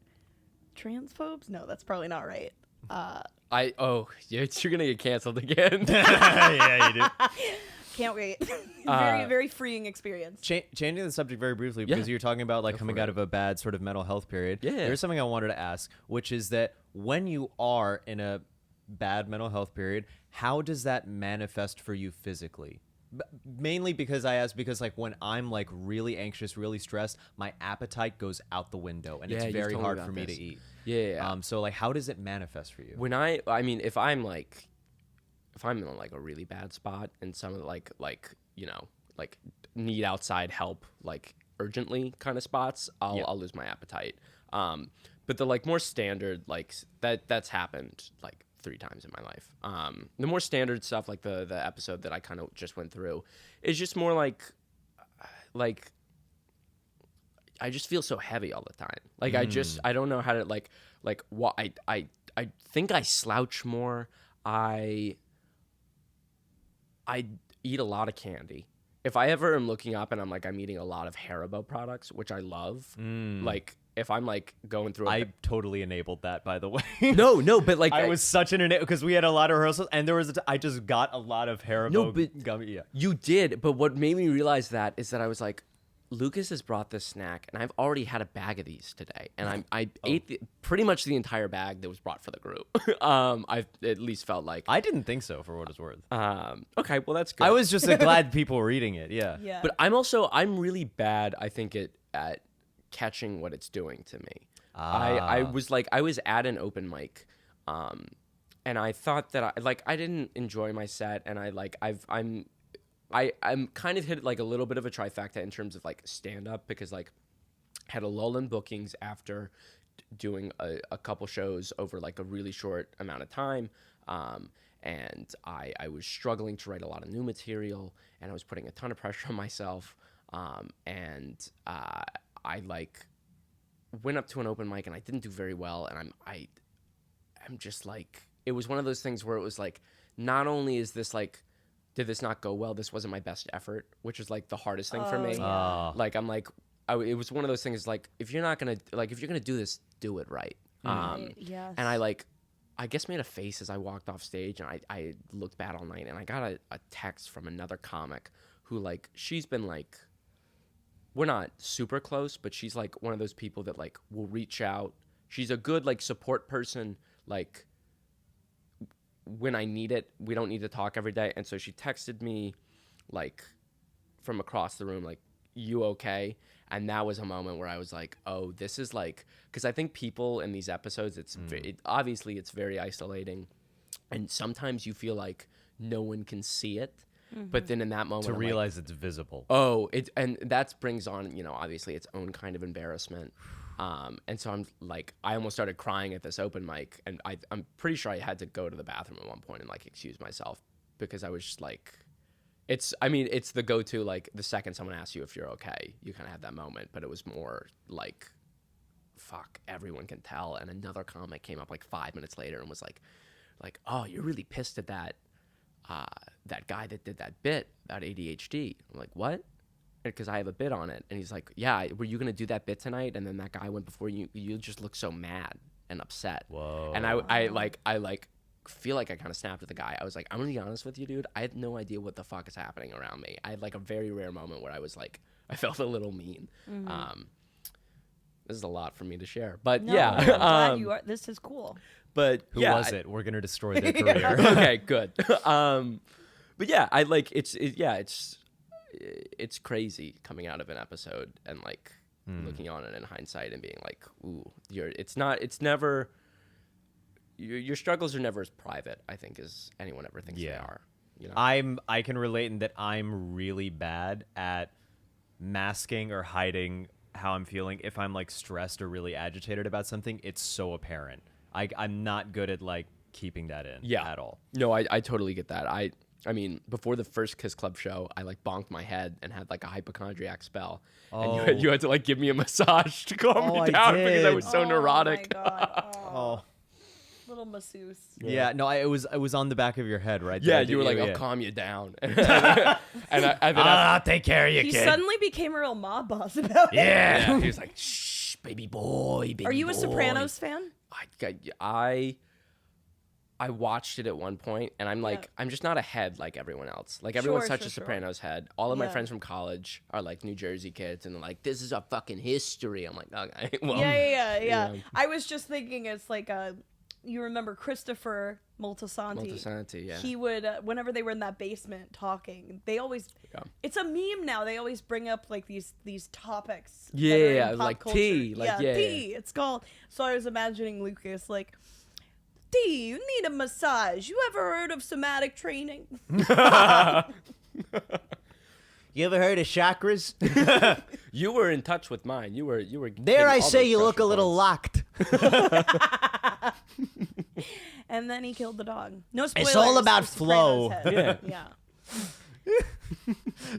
transphobes. No, that's probably not right. You're gonna get canceled again. Yeah, you do. Can't wait. Very, very freeing experience. Changing the subject very briefly, because you're talking about like coming out of a bad sort of mental health period. Yeah. There's something I wanted to ask, which is that when you are in a bad mental health period, how does that manifest for you physically? Mainly because like when I'm like really anxious, really stressed, my appetite goes out the window, and it's very hard for me to eat. Yeah. So like, how does it manifest for you? When I mean, if I'm in like a really bad spot and some of like you know, like need outside help like urgently kind of spots, I'll lose my appetite. But the like more standard like that's happened like 3 times in my life. The more standard stuff, like the episode that I kind of just went through, is just more like I just feel so heavy all the time. Like I don't know how to like what I think I slouch more. I eat a lot of candy. If I ever am looking up and I'm eating a lot of Haribo products, which I love, like if I'm like going through, I totally enabled that, by the way. No, but like I was such an because we had a lot of rehearsals, and there was I just got a lot of Haribo gummy. Yeah, you did, but what made me realize that is that I was like, Lucas has brought this snack, and I've already had a bag of these today, and I ate pretty much the entire bag that was brought for the group. I at least felt like I didn't think so, for what it's worth. Okay, well that's good. I was just glad people were eating it. Yeah. But I'm really bad, I think, at catching what it's doing to me. I was at an open mic, and I thought that I didn't enjoy my set, and I'm kind of hit like a little bit of a trifecta in terms of like stand up, because like had a lull in bookings after doing a couple shows over like a really short amount of time. And I was struggling to write a lot of new material, and I was putting a ton of pressure on myself. And I like went up to an open mic and I didn't do very well. And I'm just like, it was one of those things where it was like, not only is this like, did this not go well? This wasn't my best effort, which is like the hardest thing for me. Yeah. Like, I'm like, it was one of those things like, if you're going to do this, do it right. Yes. And I guess made a face as I walked off stage, and I looked bad all night, and I got a text from another comic who, like, she's been like, we're not super close, but she's like one of those people that like will reach out. She's a good like support person, like when I need it. We don't need to talk every day. And so she texted me like from across the room, like, you okay? And that was a moment where I was like, oh, this is like, because I think people in these episodes, obviously it's very isolating, and sometimes you feel like no one can see it. But then in that moment, To I'm realize like, it's visible. oh, and that brings on, obviously its own kind of embarrassment. And so I'm like, I almost started crying at this open mic, and I'm pretty sure I had to go to the bathroom at one point and like excuse myself, because I was just like, it's the go-to, like the second someone asks you if you're okay, you kind of have that moment. But it was more like, fuck, everyone can tell. And another comic came up like 5 minutes later and was like, oh, you're really pissed at that guy that did that bit about ADHD. I'm like, what? Because I have a bit on it. And he's like, yeah, were you going to do that bit tonight? And then that guy went before you. You just look so mad and upset. Whoa. And I feel like I kind of snapped at the guy. I was like, I'm going to be honest with you, dude. I had no idea what the fuck is happening around me. I had like a very rare moment where I was like, I felt a little mean. This is a lot for me to share. But No, yeah. I'm glad you are. This is cool. But Who yeah, was it? We're going to destroy their career. Okay, good. But yeah, I like it's crazy coming out of an episode and like looking on it in hindsight and being like, ooh, your struggles are never as private, I think, as anyone ever thinks they are. I can relate in that I'm really bad at masking or hiding how I'm feeling. If I'm like stressed or really agitated about something, it's so apparent. I'm not good at like keeping that in at all. No, I totally get that. I mean, before the first Kiss Club show, I like bonked my head and had like a hypochondriac spell. Oh. And you had to like give me a massage to calm me down because I was so neurotic. Oh my God. Oh. Little masseuse. Yeah, no, it was on the back of your head, right? Yeah, you were like, I'll calm you down. and I'll take care of you, He kid. suddenly became a real mob boss about it. yeah, he was like, shh, baby boy, baby Are you a boy. Sopranos fan? I watched it at one point, and I'm like, I'm just not a head like everyone else. Like everyone's such a Sopranos head. All of my friends from college are like New Jersey kids, and they're like, this is a fucking history. I'm like, okay, well, Yeah. I was just thinking it's like you remember Christopher Moltisanti? Yeah. He would, whenever they were in that basement talking, they always, it's a meme now. They always bring up like these topics. that are in pop like culture. tea. Like, tea. It's called. So I was imagining Lucas like, tea, you need a massage. You ever heard of somatic training? You ever heard of chakras? You were in touch with mine. You were. There, I hitting all say those you look a pressure little points. locked. And then he killed the dog. No spoilers. It's all about for Sopranos flow. head. Yeah.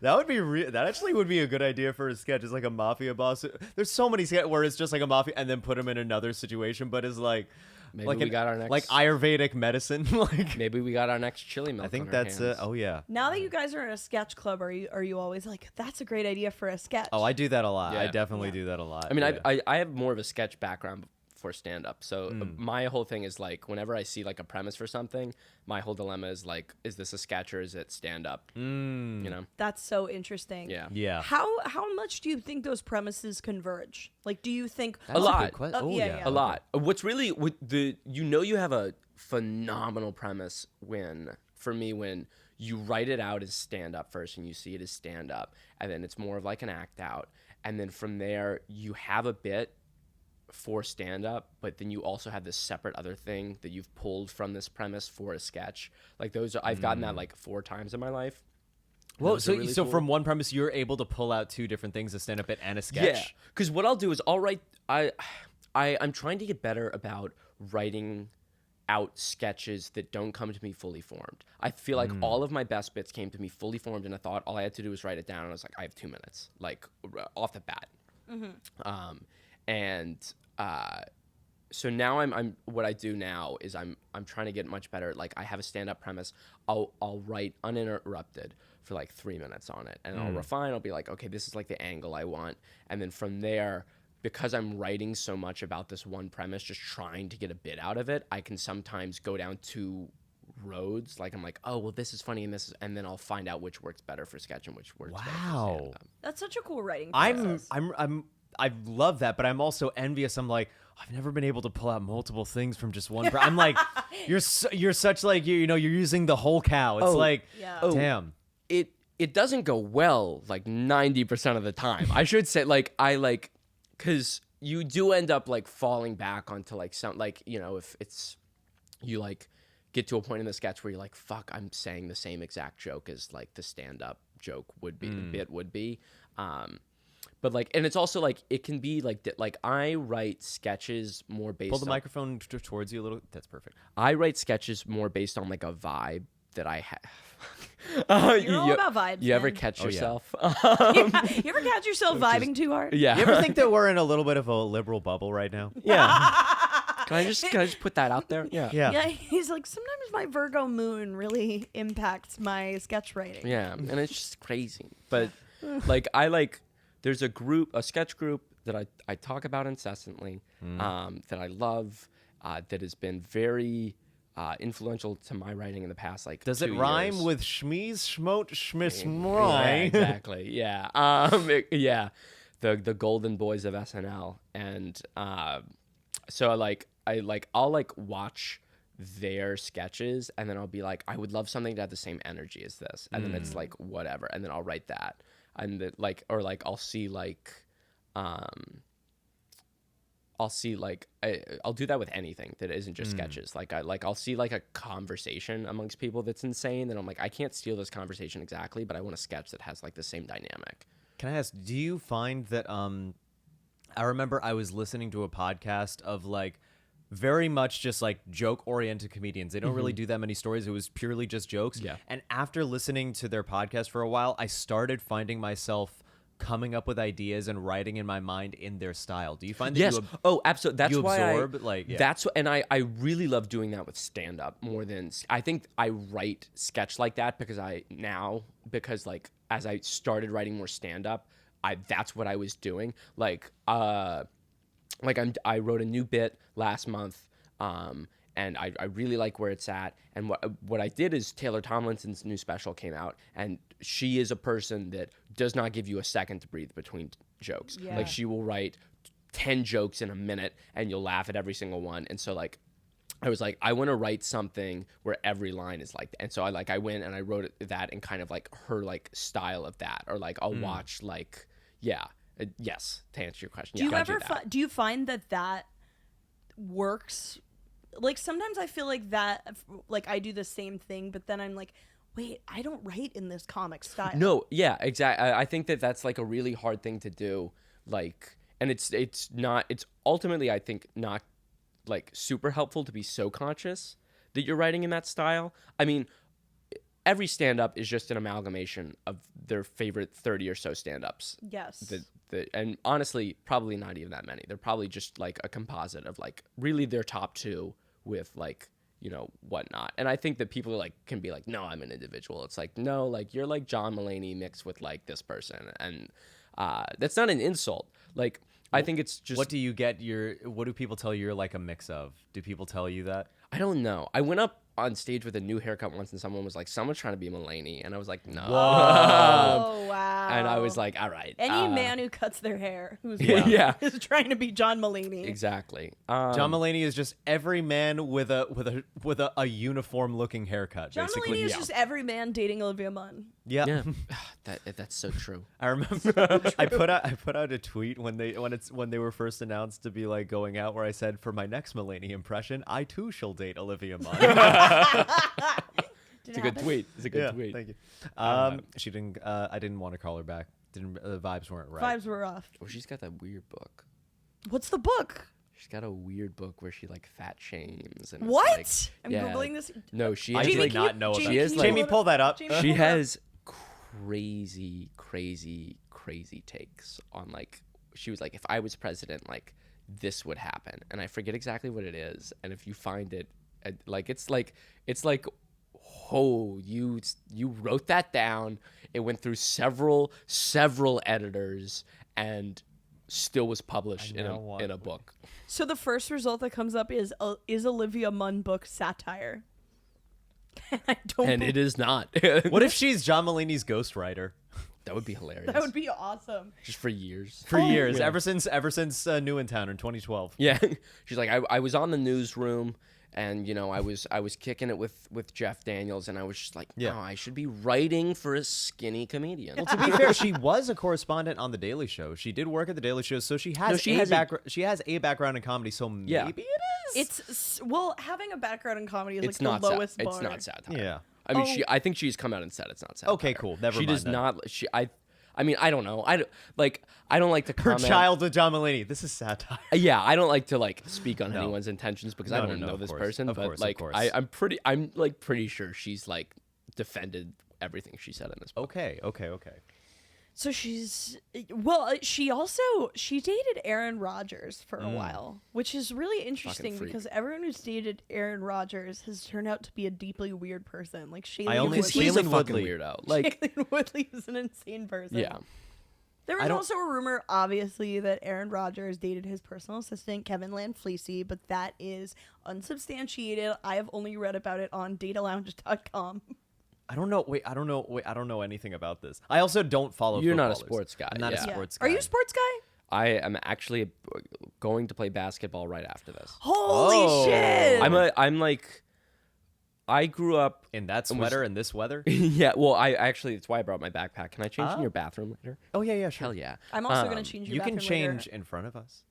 That would be that actually would be a good idea for a sketch. It's like a mafia boss. There's so many sketches where it's just like a mafia and then put him in another situation, but it's like Maybe like we got our next like Ayurvedic medicine. Like maybe we got our next chili milk. I think on our that's hands. oh yeah. Now that you guys are in a sketch club, are you always like, that's a great idea for a sketch? Oh, I do that a lot. I Yeah. definitely do that a lot. I mean, yeah. I have more of a sketch background for stand-up, so my whole thing is like, whenever I see like a premise for something, my whole dilemma is like, is this a sketch or is it stand-up? You know? That's so interesting. Yeah. Yeah. How much do you think those premises converge? Like, do you think That's a lot. good que- Oh, oh yeah, yeah. yeah. A lot. What's really you have a phenomenal premise when you write it out as stand-up first and you see it as stand-up, and then it's more of like an act out, and then from there you have a bit for stand-up, but then you also have this separate other thing that you've pulled from this premise for a sketch. Like I've gotten that like 4 times in my life. Well, Those are so really so cool. from one premise, you're able to pull out 2 different things: a stand-up bit and a sketch. Yeah, because what I'll do is I'll write. I'm trying to get better about writing out sketches that don't come to me fully formed. I feel like all of my best bits came to me fully formed in a thought. All I had to do was write it down, and I was like, I have 2 minutes, like off the bat. So now I'm what I do now is I'm trying to get much better. Like I have a stand-up premise. I'll write uninterrupted for like 3 minutes on it, and I'll refine. I'll be like, okay, this is like the angle I want, and then from there, because I'm writing so much about this one premise, just trying to get a bit out of it, I can sometimes go down 2 roads. Like I'm like, oh well, this is funny, and then I'll find out which works better for sketch and which works better for stand-up. That's such a cool writing process. I love that, but I'm also envious. I'm like, I've never been able to pull out multiple things from just one. I'm like, you're such like you're using the whole cow. It's like, damn. It doesn't go well like 90% of the time. I should say because you do end up like falling back onto like some like if it's you like get to a point in the sketch where you're like, fuck, I'm saying the same exact joke as like the stand-up joke would be, the bit would be. But like, and it's also like, it can be like, I write sketches more based on... Pull the microphone towards you a little. That's perfect. I write sketches more based on like a vibe that I have. You're all about vibes, You ever man. catch yourself? You ever catch yourself vibing too hard? Yeah. You ever think that we're in a little bit of a liberal bubble right now? Yeah. Can I just put that out there? Yeah. Yeah, he's like, sometimes my Virgo moon really impacts my sketch writing. Yeah, and it's just crazy. But there's a sketch group that I talk about incessantly, that I love, that has been very influential to my writing in the past. Like, does 2 it years. rime with schmeez, schmote, schmiss, Yeah, exactly. Yeah. The Golden Boys of SNL, and so I'll watch their sketches, and then I'll be like, I would love something to have the same energy as this, and then it's like whatever, and then I'll write that, and I'll see I'll do that with anything that isn't just sketches. I'll see like a conversation amongst people that's insane, and I'm like, I can't steal this conversation exactly, but I want a sketch that has like the same dynamic. Can I ask, do you find that I remember I was listening to a podcast of like very much just like joke-oriented comedians. They don't really do that many stories. It was purely just jokes. Yeah. And after listening to their podcast for a while, I started finding myself coming up with ideas and writing in my mind in their style. Do you find that absolutely. That's you why absorb? I really love doing that with stand-up more than I think I write sketch like that because as I started writing more stand-up, that's what I was doing. I wrote a new bit last month, and I really like where it's at. And what I did is Taylor Tomlinson's new special came out, and she is a person that does not give you a second to breathe between jokes. Yeah. Like, she will write 10 jokes in a minute, and you'll laugh at every single one. And so I was like, I want to write something where every line is like that. And so I went and I wrote that in kind of like her like style of that, or like I'll watch yes, to answer your question. Do you find that works? Like, sometimes I feel like that, like, I do the same thing, but then I'm like, wait, I don't write in this comic style. No, yeah, exactly. I think that's like a really hard thing to do. Like, and it's ultimately, I think, not like super helpful to be so conscious that you're writing in that style. I mean, every stand-up is just an amalgamation of their favorite 30 or so stand-ups. Yes. And honestly, probably not even that many. They're probably just like a composite of like really their top 2 with like, whatnot. And I think that people like can be like, no, I'm an individual. It's like, no, like you're like John Mulaney mixed with like this person. And that's not an insult. Like, I think it's just... What do people tell you you're like a mix of? Do people tell you that? I don't know. I went up on stage with a new haircut once, and someone was like, someone's trying to be Mulaney. And I was like, no. Oh, wow. And I was like, all right. Any man who cuts their hair who's yeah. is trying to be John Mulaney. Exactly. John Mulaney is just every man with a uniform looking haircut. John basically. Mulaney is just every man dating Olivia Munn. Yeah. That's so true. I remember I put out a tweet when they were first announced to be like going out, where I said, for my next Mulaney impression, I too shall date Olivia Munn. It's a good tweet. Thank you. She didn't. I didn't want to call her back. The vibes weren't right. Vibes were off. Oh, she's got that weird book. What's the book? She's got a weird book where she like fat shames and What? Like, I'm yeah. Googling this. No, she I has did like, not know about she has, it. like- Jamie, pull that up. Jamie, she pull that up. has crazy takes on like she was like, if I was president, like this would happen, and I forget exactly what it is. And if you find it, like it's like oh, you wrote that down. It went through several editors and still was published in a book. So the first result that comes up is Olivia Munn book satire. I don't. And it is not. What if she's John Mulaney's ghostwriter? That would be hilarious. That would be awesome. Just for years. For years, yeah. ever since New in Town in 2012. Yeah, she's like, I was on the newsroom, and you know, I was kicking it with Jeff Daniels, and I was just like, Yeah. no, I should be writing for a skinny comedian. Well, to be fair, she was a correspondent on the Daily Show. She did work at the Daily Show, so she has she has she has a background in comedy. So maybe Yeah. it is. It's having a background in comedy is It's like not the lowest bar. it's not satire. Yeah. I mean, I think she's come out and said it's not satire. Okay, cool. Never she mind does then. not. I mean, I don't know. I don't like to Her comment. childhood John Mulaney. This is satire. Yeah, I don't like to like speak on No. anyone's intentions because No, I don't no, know of this course. person. Of But course, of like, course. I'm pretty sure she's like defended everything she said in this book. Okay. So she dated Aaron Rodgers for a while, which is really interesting freak. because everyone who's dated Aaron Rodgers has turned out to be a deeply weird person. Like Shailene only Woodley. He's a Shailene fucking Woodley. weirdo. Like, Shailene Woodley is an insane person. yeah. There I was don't- also a rumor, obviously, that Aaron Rodgers dated his personal assistant, Kevin Lanfleece, but that is unsubstantiated. I have only read about it on datalounge.com. I don't know. Wait, I don't know anything about this. I also don't follow. You're not a footballers. sports guy, I'm not yeah. a sports Are guy. you a sports guy? I am actually going to play basketball right after this. Holy Oh. shit! I grew up. in that sweater in this weather? Yeah, well, it's why I brought my backpack. Can I change in Oh. your bathroom later? Oh yeah, sure. Hell yeah. I'm also going to change your You can bathroom later. change in front of us.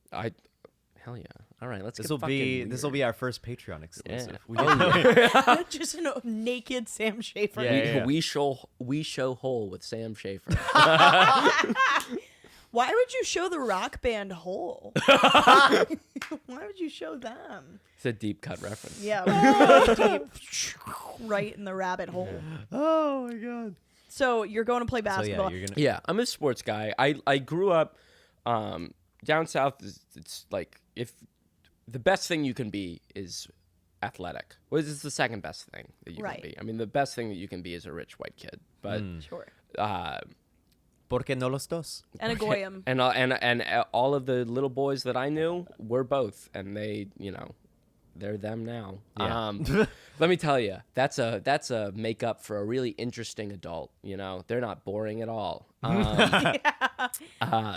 Hell yeah. All right, let's This get will be fucking this will weird. be our first Patreon exclusive. Yeah. We Just a naked Sam Schaefer. Yeah. We show Hole with Sam Schaefer. Why would you show the rock band Hole? Why would you show them? It's a deep cut reference. Yeah, really deep, right in the rabbit hole. Oh my god. So you're going to play So yeah, basketball. you're gonna. Yeah, I'm a sports guy. I grew up down south. It's like if the best thing you can be is athletic. Well, it's the second best thing that you Right. can be. I mean, the best thing that you can be is a rich white kid. But Sure. Porque no los dos. And a goyim. and all of the little boys that I knew were both, and they, they're them now. Yeah. Let me tell you, that's a makeup for a really interesting adult. They're not boring at all.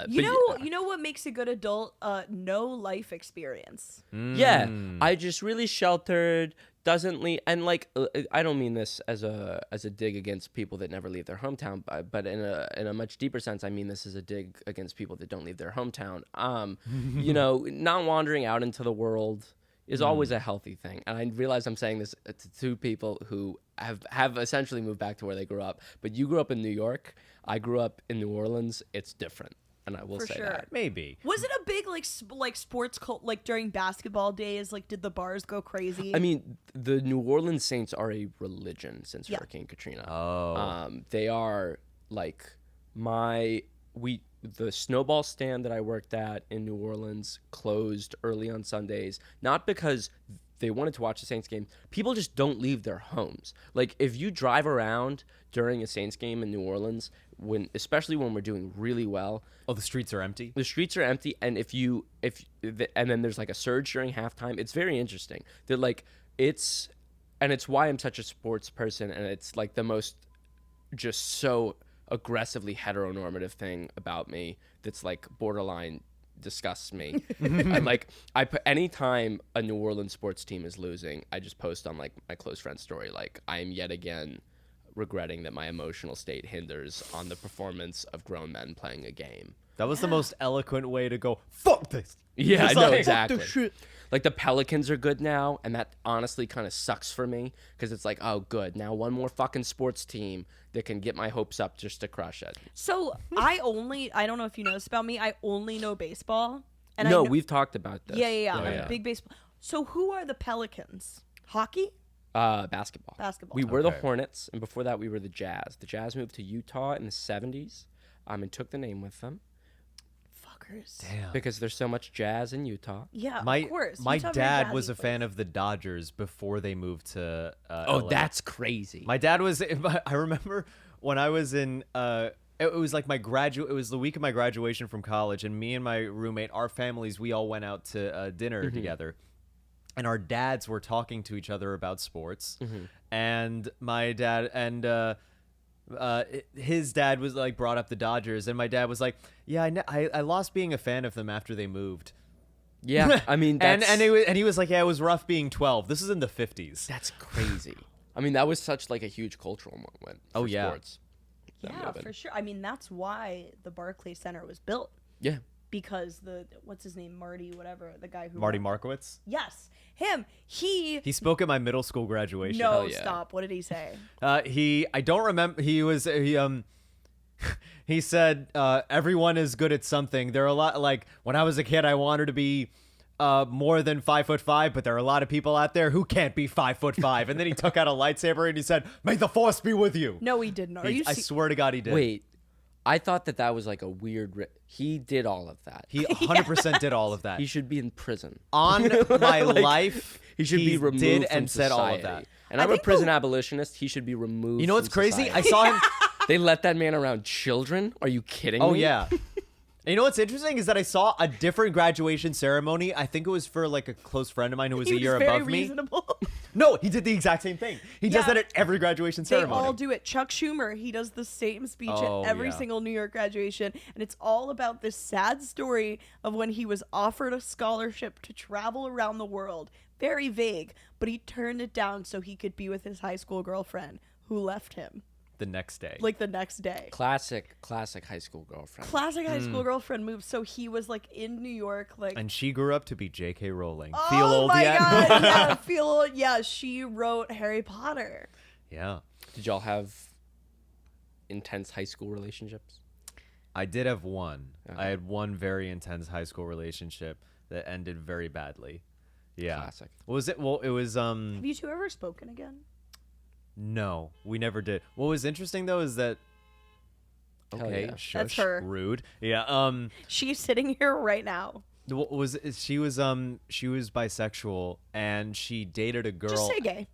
You know what makes a good adult? No life experience. Yeah, I just really sheltered, doesn't leave, and like I don't mean this as a dig against people that never leave their hometown, but in a much deeper sense, I mean this as a dig against people that don't leave their hometown. Not wandering out into the world is always a healthy thing, and I realize I'm saying this to two people who have essentially moved back to where they grew up. But you grew up in New York, I grew up in New Orleans. It's different, and I will For say sure. that. Maybe. Was it a big like sports cult like during basketball days? Like, did the bars go crazy? I mean, the New Orleans Saints are a religion since Yeah. Hurricane Katrina. Oh. They are like the snowball stand that I worked at in New Orleans closed early on Sundays, not because they wanted to watch the Saints game. People just don't leave their homes. Like, if you drive around during a Saints game in New Orleans, especially when we're doing really well, Oh, the streets are empty. the streets are empty, and and then there's like a surge during halftime. It's very interesting. That like it's why I'm such a sports person, and it's like the most just so aggressively heteronormative thing about me that's like borderline disgusts me. I'm like, anytime a New Orleans sports team is losing, I just post on like my close friend story, like, I am yet again regretting that my emotional state hinders on the performance of grown men playing a game. That was the most eloquent way to go. Fuck this. Yeah, I It's know, like, exactly. fuck this shit. Like, the Pelicans are good now, and that honestly kind of sucks for me, because it's like, oh, good, now one more fucking sports team that can get my hopes up just to crush it. So I don't know if you know this about me. I only know baseball, And No, we've talked about this. Yeah. Oh, I'm yeah. a big baseball. So who are the Pelicans? Hockey? Basketball. Basketball. We were the Okay. Hornets, and before that, we were the Jazz. The Jazz moved to Utah in the 70s, and took the name with them Fuckers. Damn. because there's so much jazz in Utah. Yeah, My of course. my Utah, very dad was jazzy a fan of the Dodgers before they moved to. Oh, LA. that's crazy. My dad was. I remember when I was in. It was like It was the week of my graduation from college, and me and my roommate, our families, we all went out to dinner together, and our dads were talking to each other about sports, and my dad and. His dad was like brought up the Dodgers, and my dad was like, "Yeah, I lost being a fan of them after they moved." Yeah, I mean, that's, and he was like, "Yeah, it was rough being 12. This is in the 50s." that's crazy. I mean, that was such like a huge cultural moment. For Oh, yeah. sports. That Yeah, movement. for sure. I mean, that's why the Barclays Center was built. Yeah. Because what's his name? Marty, whatever. The guy who. Marty ran- Markowitz. Yes. Him. He He spoke at my middle school graduation. no, Hell yeah. stop. What did he say? I don't remember. He said everyone is good at something. There are a lot, like when I was a kid, I wanted to be more than 5'5", but there are a lot of people out there who can't be 5'5". And then he took out a lightsaber and he said, "May the force be with you." No, he didn't. Are you? I swear to God, he did. Wait, I thought that was like a weird. He did all of that. He 100% did all of that. He should be in prison. On my Like, life, He should be removed did from and said all of society. that. And I I'm a think prison abolitionist. He should be removed. You know what's from crazy? society. I saw him. They let that man around children? Are you kidding Oh me? yeah. And you know what's interesting is that I saw a different graduation ceremony. I think it was for like a close friend of mine who was He a year very above me. reasonable. No, he did the exact same thing. He does Yeah. that at every graduation They ceremony. all do it. Chuck Schumer, he does the same speech Oh, at every yeah. single New York graduation, and it's all about this sad story of when he was offered a scholarship to travel around the world. Very vague, but he turned it down so he could be with his high school girlfriend who left him the next day. like the next day. Classic high school girlfriend. Classic high school girlfriend move. So he was like in New York, like and she grew up to be J.K. Rowling. oh Feel old my yet? god, yeah, feel old. Yeah, she wrote Harry Potter. Yeah. Did y'all have intense high school relationships? I did have one. Okay. I had one very intense high school relationship that ended very badly. Yeah. Classic. What was it? Well, it was Have you two ever spoken again? no, we never did. What was interesting though is that Hell okay, yeah. shush, That's her. rude. Yeah. She's sitting here right now. What was she was bisexual and she dated a girl. Just say gay.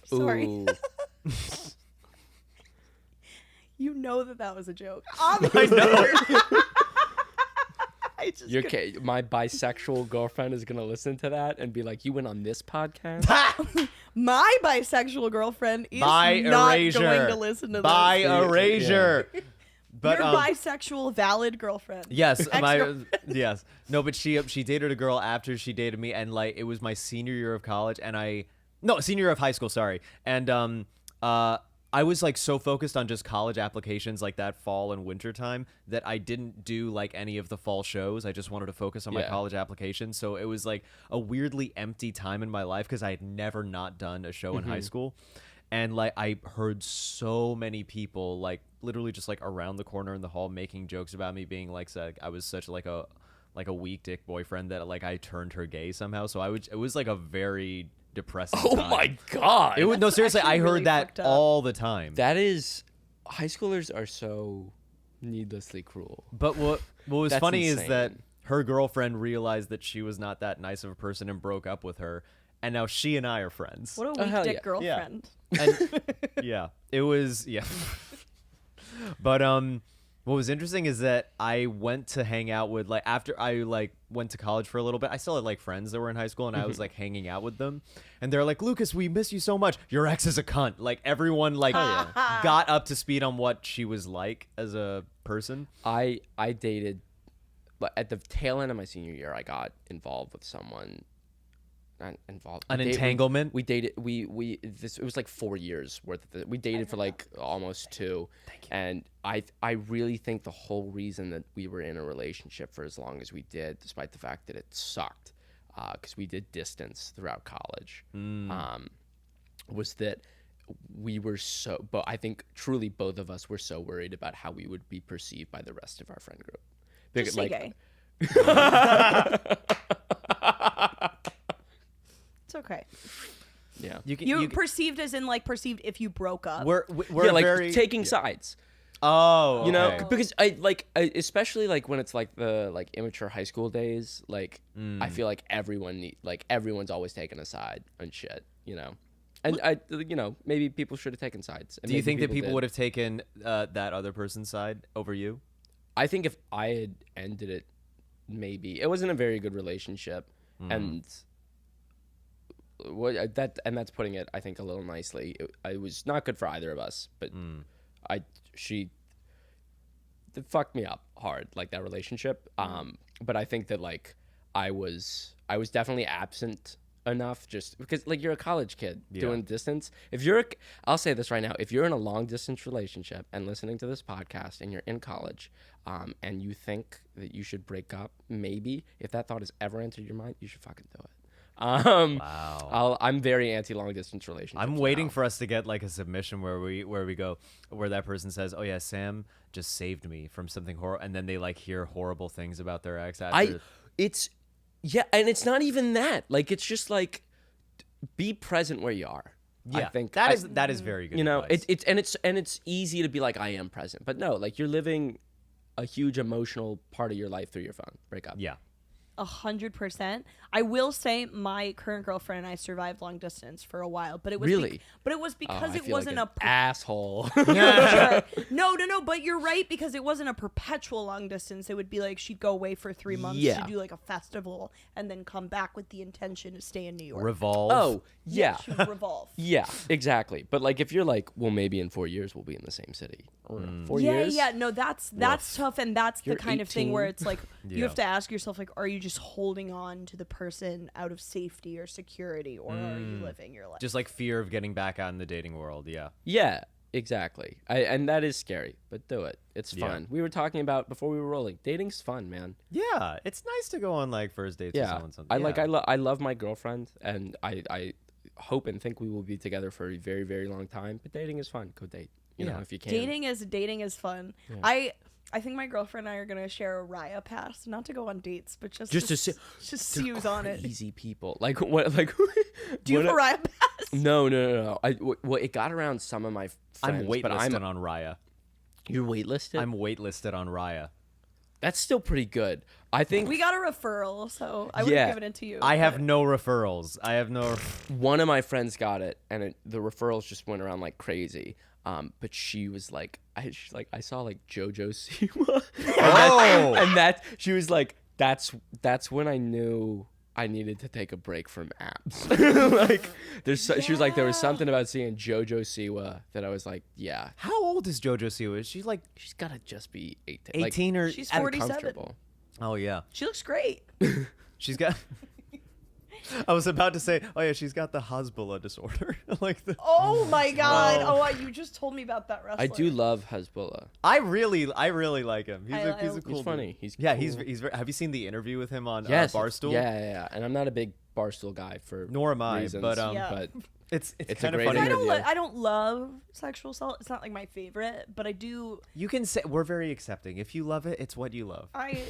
Sorry. Ooh. You know that was a joke. I know. I just Your couldn't- my bisexual girlfriend is gonna listen to that and be like, "You went on this podcast." My bisexual girlfriend is By not erasure. going to listen to By this. erasure. But Your bisexual valid girlfriend. yes, my Ex-girlfriend. yes. No, but she dated a girl after she dated me, and like it was my senior year of college, and senior year of high school, sorry. And I was like so focused on just college applications like that fall and winter time that I didn't do like any of the fall shows. I just wanted to focus on my Yeah. college application. So it was like a weirdly empty time in my life because I had never not done a show in high school. And like I heard so many people like literally just like around the corner in the hall making jokes about me being like I was such like a weak dick boyfriend that like I turned her gay somehow. So it was like a very depressing Oh time. my god. It was no, That's seriously, I actually heard really that fucked up. all the time. That is, high schoolers are so needlessly cruel. But what was That's funny is that insane. her girlfriend realized that she was not that nice of a person and broke up with her, and now she and I are friends. What a Oh, weak hell dick yeah. girlfriend. And yeah, it was But what was interesting is that I went to hang out with like after I like went to college for a little bit. I still had like friends that were in high school, and I was like hanging out with them, and they're like, "Lucas, we miss you so much. Your ex is a cunt." Like everyone like got up to speed on what she was like as a person. I dated, but at the tail end of my senior year, I got involved with someone. Not involved. An We date- entanglement? We dated. It was like 4 years worth of it. We dated for like almost 2. Thank you. And I really think the whole reason that we were in a relationship for as long as we did, despite the fact that it sucked, because we did distance throughout college, was that we were so. But I think truly both of us were so worried about how we would be perceived by the rest of our friend group. Just say gay. It's okay. Yeah. You perceived as in like perceived if you broke up. We're like very taking sides. Oh, You know, okay. because especially like when it's like the like immature high school days, like I feel like everyone's always taking a side and shit, you know. And maybe people should have taken sides. And Do you think that people people would have taken that other person's side over you? I think if I had ended it, maybe it wasn't a very good relationship, and that's putting it, I think, a little nicely. It was not good for either of us, but she fucked me up hard, like that relationship. But I think that like I was definitely absent enough, just because like you're a college kid doing distance. I'll say this right now, if you're in a long distance relationship and listening to this podcast and you're in college, and you think that you should break up, maybe if that thought has ever entered your mind, you should fucking do it. Wow. I'm very anti long distance relationships. I'm waiting for us to get like a submission where that person says, "Oh yeah, Sam just saved me from something horrible," and then they like hear horrible things about their ex. After. And it's not even that. Like it's just like be present where you are. Yeah, I think that is very good. You know, advice. it's easy to be like I am present, but no, like you're living a huge emotional part of your life through your phone. Break up. Yeah. 100%. I will say my current girlfriend and I survived long distance for a while, but it was Really? but it was because I it feel wasn't like a an asshole. Sure. No, but you're right, because it wasn't a perpetual long distance. It would be like she'd go away for 3 months Yeah. to do like a festival and then come back with the intention to stay in New York. Revolve. Oh yeah. She would revolve. Yeah, exactly. But like if you're like, well, maybe in 4 years we'll be in the same city. Or 4 years. Yeah. No, that's tough, and that's You're the kind of thing where 18. it's like you Yeah. have to ask yourself, like, are you just holding on to the person out of safety or security, or are you living your life? Just like fear of getting back out in the dating world. Yeah. Yeah, exactly. And that is scary, but do it. It's Yeah. fun. We were talking about before we were rolling. Dating's fun, man. Yeah, it's nice to go on like first dates with Yeah, someone. I love my girlfriend, and I hope and think we will be together for a very, very long time. But dating is fun. Go date. You know, if you can. Dating is fun. Yeah. I think my girlfriend and I are gonna share a Raya pass, not to go on dates, but just to see, just see who's on it. Easy people. Like what? Like Do you have a Raya pass? No. Well, it got around some of my friends. I'm but waitlisted on Raya. You're waitlisted. I'm waitlisted on Raya. That's still pretty good. I think We got a referral, so I would have given it to you. I have but- no referrals. I have no. one of my friends got it, and the referrals just went around like crazy. But she was like, I saw like JoJo Siwa, and that she was like, that's when I knew I needed to take a break from apps. Like, she was like, there was something about seeing JoJo Siwa that I was like, yeah, How old is JoJo Siwa? Is she like she's gotta just be 18, 18 or? She's like, 47. comfortable. Oh yeah, She looks great. she's got. I was about to say, oh yeah, she's got the Hezbollah disorder. Like the. Oh my god! Whoa. Oh, you just told me about that wrestler. I do love Hezbollah. I really like him. He's a He's cool. He's funny. Dude. He's Yeah, cool. he's very. Have you seen the interview with him on Yes, Barstool? Yeah. And I'm not a big Barstool guy for Nor am I, reasons, but Yeah. but it's It's a kind of great funny. interview. I don't love sexual assault. It's not like my favorite, but I do. You can say we're very accepting. If you love it, it's what you love. I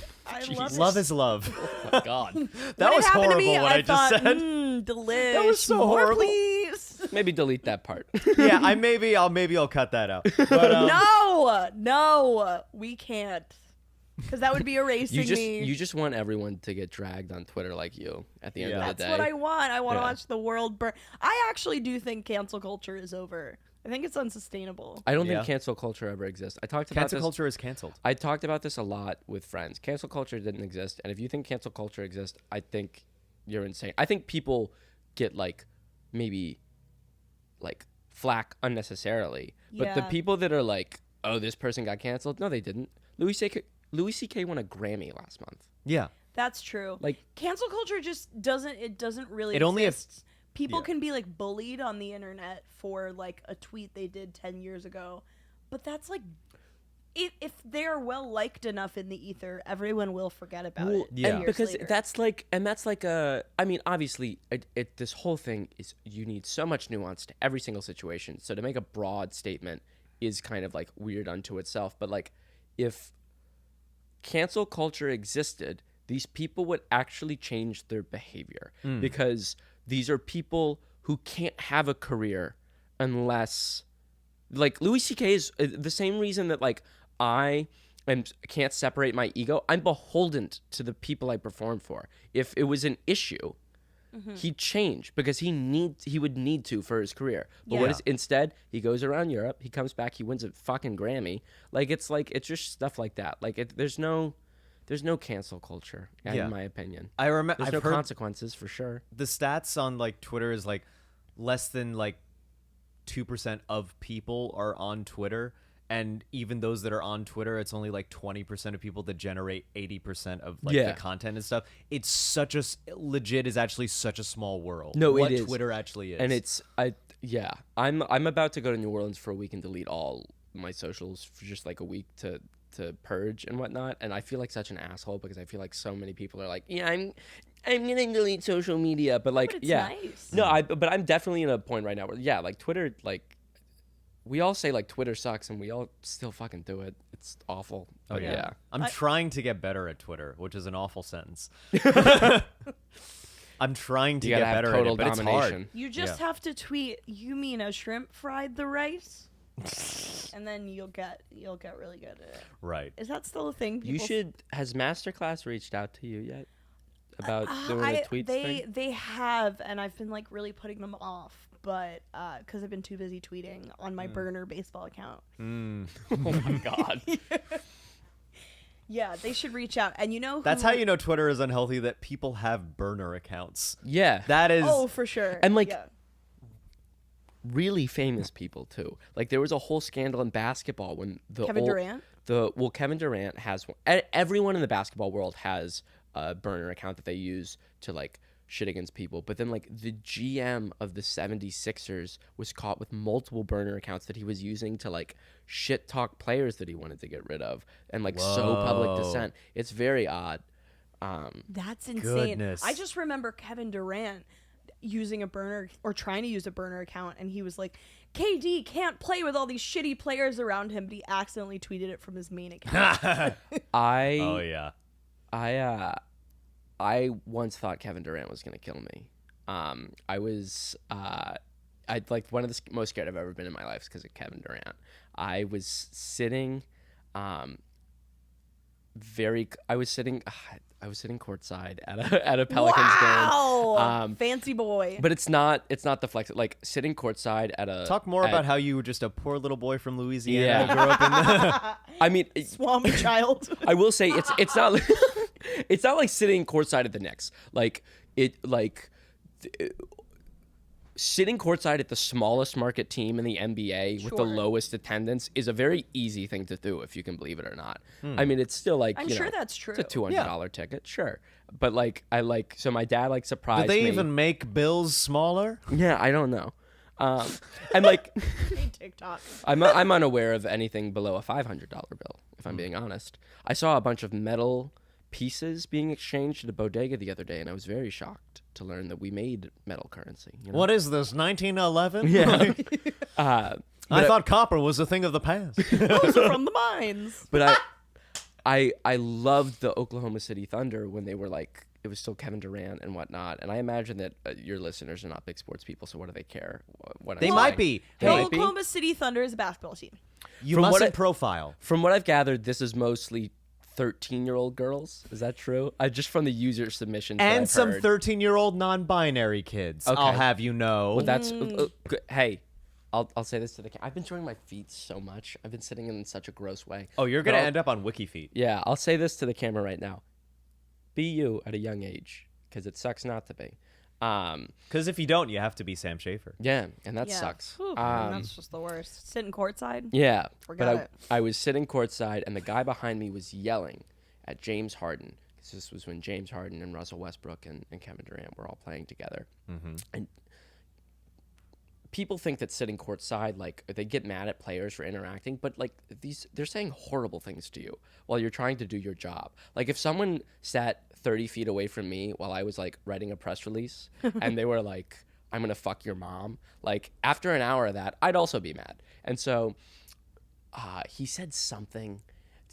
love Love it. is love. oh my god. That When was it happened horrible. to me, what I just thought, said. Delish. That was so More, horrible. please. Maybe delete that part. Yeah, I'll cut that out. But, No, we can't, because that would be erasing me. You just want everyone to get dragged on Twitter like you at the end Yeah. of the That's day. what I want. I want to Yeah. watch the world burn. I actually do think cancel culture is over. I think it's unsustainable. I don't Yeah. think cancel culture ever exists. I talked about cancel this. culture is canceled. I talked about this a lot with friends. Cancel culture didn't exist, and if you think cancel culture exists, I think you're insane. I think people get like maybe like flack unnecessarily, but the Yeah. people that are like, "Oh, this person got canceled," no, they didn't. Louis C.K. won a Grammy last month. Yeah. That's true. Like, Cancel culture just doesn't really It only exist. People yeah. can be like bullied on the internet for like a tweet they did 10 years ago, but that's like if they're well liked enough in the ether, everyone will forget about it. yeah. and years because later. that's like a. I mean, obviously, this whole thing is you need so much nuance to every single situation. So to make a broad statement is kind of like weird unto itself. But like, if cancel culture existed, these people would actually change their behavior because these are people who can't have a career unless, like, Louis C.K. is the same reason that, like, can't separate my ego. I'm beholden to the people I perform for. If it was an issue, he'd change because he would need to for his career. But what is instead? He goes around Europe. He comes back. He wins a fucking Grammy. It's just stuff like that. There's no cancel culture, in my opinion. I remember there's no consequences for sure. The stats on like Twitter is like less than like 2% of people are on Twitter. And even those that are on Twitter, it's only like 20% of people that generate 80% of like the content and stuff. It's such a legit is actually such a small world. No, what it is. Twitter actually is. And I'm about to go to New Orleans for a week and delete all my socials for just like a week to purge and whatnot. And I feel like such an asshole because I feel like so many people are like, yeah, I'm gonna delete social media, but like, but it's nice. No, but I'm definitely in a point right now where like Twitter, like. We all say like Twitter sucks and we all still fucking do it. It's awful. Oh yeah. I'm trying to get better at Twitter, which is an awful sentence. I'm trying to get better at it, but it's hard. You just have to tweet, "You mean a shrimp fried the rice?" And then you'll get really good at it. Right. Is that still a thing? Has Masterclass reached out to you yet about doing the tweets thing? They have, and I've been like really putting them off. But because I've been too busy tweeting on my burner baseball account. Oh my god. Yeah, they should reach out. And that's how you know Twitter is unhealthy, that people have burner accounts. Yeah. That is. Oh, for sure. And like really famous people too. Like there was a whole scandal in basketball when Kevin Durant? Kevin Durant has one. Everyone in the basketball world has a burner account that they use to like shit against people, but then like the GM of the 76ers was caught with multiple burner accounts that he was using to like shit talk players that he wanted to get rid of and like sow public dissent. It's very odd. That's insane. Goodness. I just remember Kevin Durant using a burner or trying to use a burner account, and he was like, KD can't play with all these shitty players around him, but he accidentally tweeted it from his main account. I once thought Kevin Durant was going to kill me. I one of the most scared I've ever been in my life is because of Kevin Durant. I was sitting courtside at a Pelicans game. Wow, fancy boy. But it's not the flex. Like sitting courtside at a. Talk more about how you were just a poor little boy from Louisiana. Who grew up in the I mean, swamp child. I will say it's not. It's not like sitting courtside at the Knicks. Sitting courtside at the smallest market team in the NBA with the lowest attendance is a very easy thing to do, if you can believe it or not. I mean, it's still like, I'm sure that's true. It's a $200 ticket, sure. But so my dad surprised me. Do they even make bills smaller? Yeah, I don't know. And like, TikTok. I'm unaware of anything below a $500 bill, if I'm being honest. I saw a bunch of metal pieces being exchanged at a bodega the other day, and I was very shocked to learn that we made metal currency. What is this, 1911? Yeah. I thought copper was a thing of the past. Those are from the mines. But I loved the Oklahoma City Thunder when they were like, it was still Kevin Durant and whatnot. And I imagine that your listeners are not big sports people, so what do they care? They might be. The Oklahoma City Thunder is a basketball team. You mustn't profile. From what I've gathered, this is mostly 13-year-old girls. Is that true? Just from the user submissions and some heard. 13-year-old non-binary kids. Okay. I'll have you know. Well, that's hey. I'll say this to the camera. I've been showing my feet so much. I've been sitting in such a gross way. Oh, you're gonna end up on WikiFeet. Yeah, I'll say this to the camera right now. Be you at a young age, because it sucks not to be. Because if you don't, you have to be Sam Schaefer. Yeah, and that sucks. Whew, that's just the worst. Sitting courtside? Yeah. Forgot it. I was sitting courtside, and the guy behind me was yelling at James Harden. Because this was when James Harden and Russell Westbrook and Kevin Durant were all playing together. Mm-hmm. And people think that sitting courtside, like, they get mad at players for interacting, but like they're saying horrible things to you while you're trying to do your job. Like if someone sat 30 feet away from me while I was like writing a press release and they were like, I'm gonna fuck your mom, like after an hour of that, I'd also be mad. And so he said something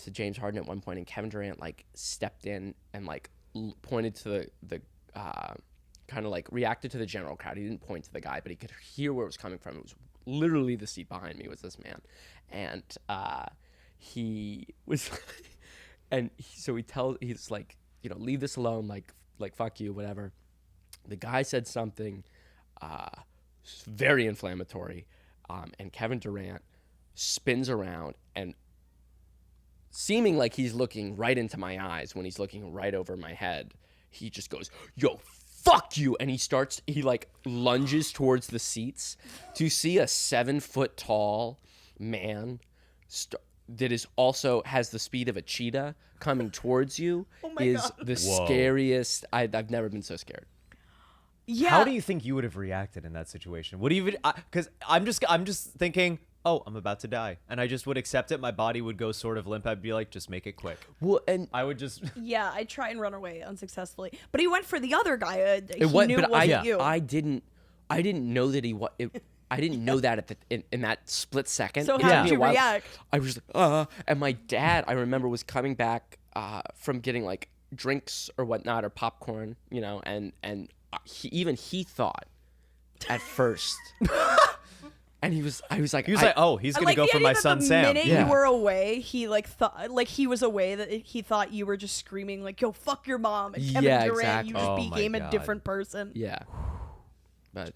to James Harden at one point, and Kevin Durant like stepped in and like pointed to the kind of like reacted to the general crowd. He didn't point to the guy, but he could hear where it was coming from. It was literally the seat behind me was this man, and he was, so he's like, leave this alone, like fuck you, whatever. The guy said something very inflammatory, and Kevin Durant spins around and, seeming like he's looking right into my eyes when he's looking right over my head, he just goes, "Yo, fuck you," and he like lunges towards the seats. To see a 7-foot tall man that is also has the speed of a cheetah coming towards you is God. The Whoa. Scariest. I've never been so scared. Yeah. How do you think you would have reacted in that situation? Would you? Because I'm just thinking, oh, I'm about to die, and I just would accept it. My body would go sort of limp. I'd be like, just make it quick. Well, and I would just. Yeah, I try and run away unsuccessfully, but he went for the other guy. He knew it wasn't you. I didn't know that he was. I didn't know that in that split second. So how did you react? I was like, and my dad, I remember, was coming back from getting like drinks or whatnot or popcorn, and he thought at first. And I was like, oh, he's gonna go for my son Sam. The minute you were away, he thought like he was away that he thought you were just screaming like, "Yo, fuck your mom!" And Kevin Durant, exactly. you just became a different person. Yeah, but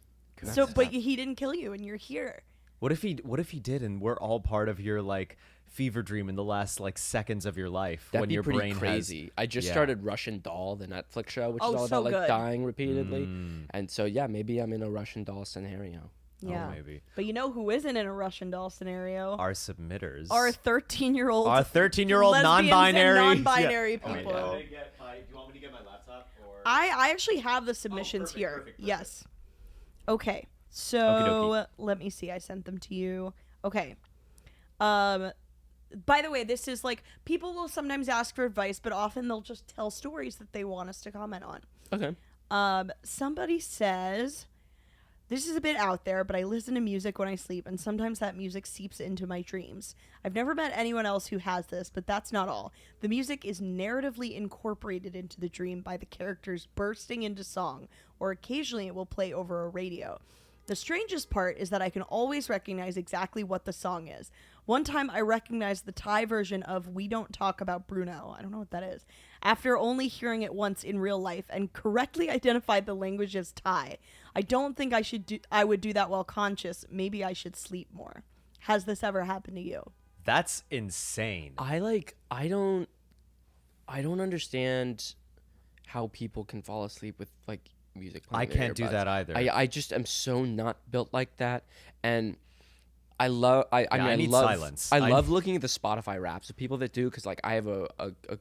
he didn't kill you, and you're here. What if he did, and we're all part of your like fever dream in the last like seconds of your life? That'd when be your pretty brain crazy. I just started Russian Doll, the Netflix show, which is all so about like good. dying repeatedly, and so maybe I'm in a Russian Doll scenario. Yeah, maybe. But you know who isn't in a Russian Doll scenario? Our submitters. Our 13-year-old. Our 13-year-old non-binary people. Do you want me to get my laptop? Or? I actually have the submissions here. Perfect. Yes. Okay. So Okey-dokey. Let me see. I sent them to you. Okay. By the way, this is like people will sometimes ask for advice, but often they'll just tell stories that they want us to comment on. Okay. Somebody says, this is a bit out there, but I listen to music when I sleep, and sometimes that music seeps into my dreams. I've never met anyone else who has this, but that's not all. The music is narratively incorporated into the dream by the characters bursting into song, or occasionally it will play over a radio. The strangest part is that I can always recognize exactly what the song is. One time I recognized the Thai version of We Don't Talk About Bruno. I don't know what that is. After only hearing it once in real life and correctly identified the language as Thai. I don't think I would do that while conscious. Maybe I should sleep more. Has this ever happened to you? That's insane. I don't understand how people can fall asleep with like music playing. I can't do that either. I just am so not built like that, and I love. I need love silence. I love looking at the Spotify raps of people that do, because like I have a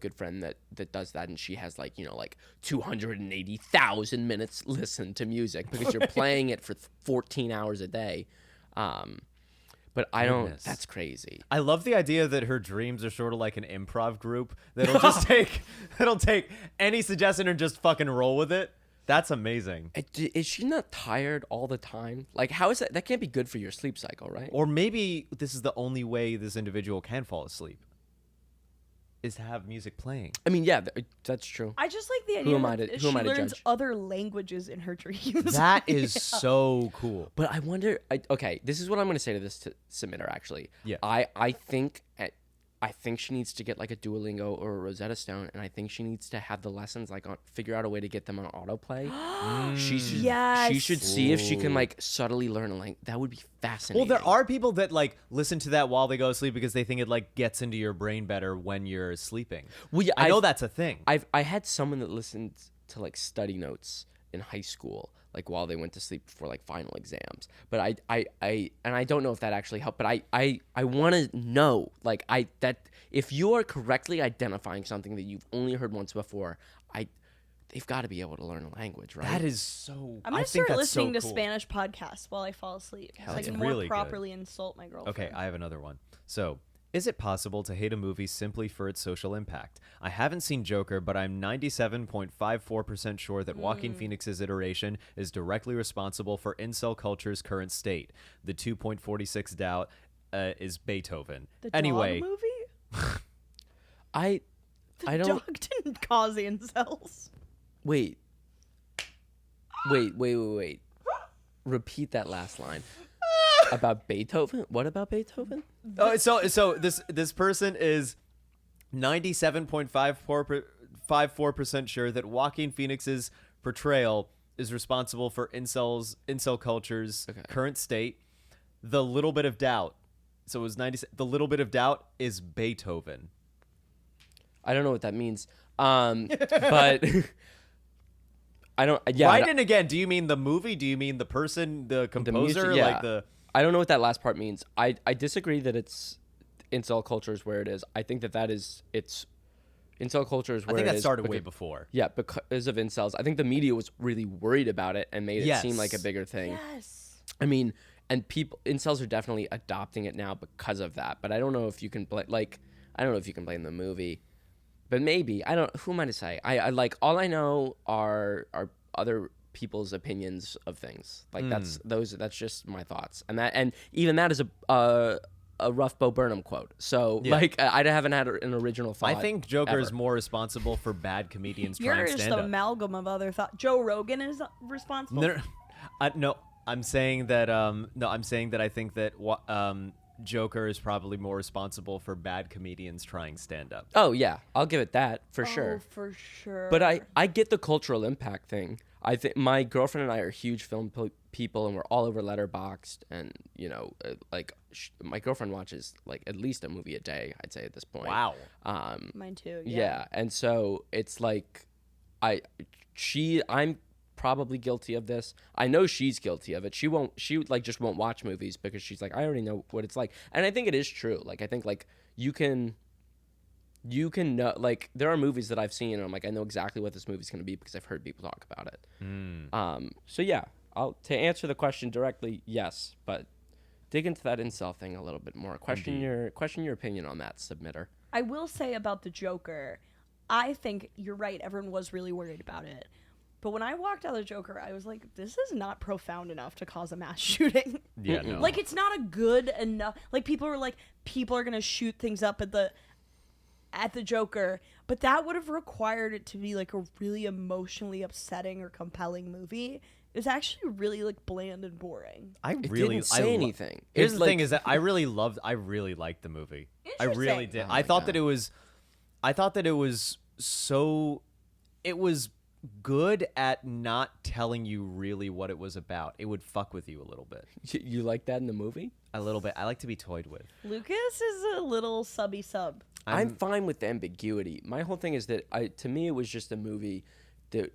good friend that does that, and she has like 280,000 minutes listened to music because you're playing it for 14 hours a day. But I don't. That's crazy. I love the idea that her dreams are sort of like an improv group that'll just that'll take any suggestion and just fucking roll with it. That's amazing. Is she not tired all the time? Like, how is that? That can't be good for your sleep cycle, right? Or maybe this is the only way this individual can fall asleep, is to have music playing. I mean, yeah, that's true. I just like the idea that she learns other languages in her dreams. That is so cool. But I wonder. Okay, this is what I'm going to say to this submitter. Actually, yeah. I think she needs to get like a Duolingo or a Rosetta Stone, and I think she needs to have the lessons like figure out a way to get them on autoplay. She should see if she can like subtly learn a language. That would be fascinating. Well, there are people that like listen to that while they go to sleep because they think it like gets into your brain better when you're sleeping. Well, yeah, I know that's a thing. I had someone that listened to like study notes in high school, like while they went to sleep before like final exams. But I don't know if that actually helped. But I want to know like that if you are correctly identifying something that you've only heard once before, they've got to be able to learn a language, right? That is so. I'm gonna start listening to Spanish podcasts while I fall asleep, so I can more really properly insult my girlfriend. Okay, I have another one. So, is it possible to hate a movie simply for its social impact? I haven't seen Joker, but I'm 97.54% sure that Joaquin Phoenix's iteration is directly responsible for incel culture's current state. The 2.46 doubt is Beethoven. The anyway, dog movie? I don't. Dog didn't cause incels. Wait. Repeat that last line. About Beethoven? What about Beethoven? Oh, so this person is 97.54% sure that Joaquin Phoenix's portrayal is responsible for incel culture's current state. The little bit of doubt. So it was 90. The little bit of doubt is Beethoven. I don't know what that means. But I don't. Yeah. Write in again. Do you mean the movie? Do you mean the person, the composer? music, yeah. Like the. I don't know what that last part means. I disagree that it's incel culture is where it is. I think that is it's incel culture is where I think it that is started because, way before. Yeah, because of incels. I think the media was really worried about it and made it seem like a bigger thing. Yes. I mean, and incels are definitely adopting it now because of that. But I don't know if you can I don't know if you can blame the movie. But maybe. I don't. Who am I to say? I like all I know are other people's opinions of things. Like that's just my thoughts. And even that is a rough Bo Burnham quote. So like I haven't had an original thought. I think Joker ever. is more responsible for bad comedians You're trying just stand an up. amalgam of other thoughts. Joe Rogan is responsible. No, I'm saying that. I'm saying that I think that Joker is probably more responsible for bad comedians trying stand up. Oh yeah, I'll give it that for sure. Oh, for sure. But I get the cultural impact thing. I think my girlfriend and I are huge film people, and we're all over Letterboxd. And my girlfriend watches like at least a movie a day. I'd say at this point. Wow. Mine too. Yeah, and so it's like, I'm probably guilty of this. I know she's guilty of it. She just won't watch movies because she's like, I already know what it's like. And I think it is true. Like I think like you can know, like there are movies that I've seen and I'm like, I know exactly what this movie's going to be because I've heard people talk about it. So yeah, to answer the question directly, yes, but dig into that incel thing a little bit more. Question your opinion on that, submitter. I will say about the Joker, I think you're right. Everyone was really worried about it. But when I walked out of the Joker, I was like, this is not profound enough to cause a mass shooting. Yeah, no. Like, it's not a good enough... Like, people were like, people are going to shoot things up at the Joker. But that would have required it to be, like, a really emotionally upsetting or compelling movie. It was actually really, like, bland and boring. It didn't say anything. Here's the thing is that I really liked the movie. I really did. Oh I thought that it was so... It was... good at not telling you really what it was about. It would fuck with you a little bit. You like that in the movie? A little bit. I like to be toyed with. Lucas is a little subby sub. I'm fine with the ambiguity. My whole thing is that to me it was just a movie that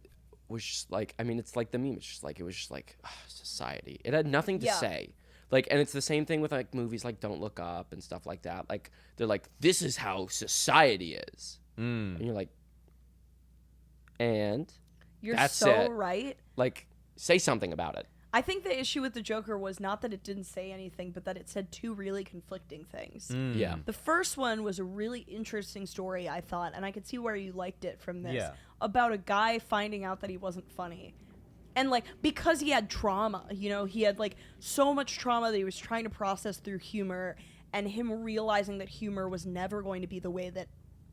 was just like, I mean, it's like the meme. It's just like, it was just like society. It had nothing to say. Like, and it's the same thing with like movies like Don't Look Up and stuff like that. Like they're like, this is how society is, and you're like, and You're that's so it. right. Like, say something about it. I think the issue with the Joker was not that it didn't say anything, but that it said two really conflicting things. Yeah. The first one was a really interesting story, I thought, and I could see where you liked it from this. Yeah. About a guy finding out that he wasn't funny. And, like, because he had trauma, you know, he had, like, so much trauma that he was trying to process through humor, and him realizing that humor was never going to be the way that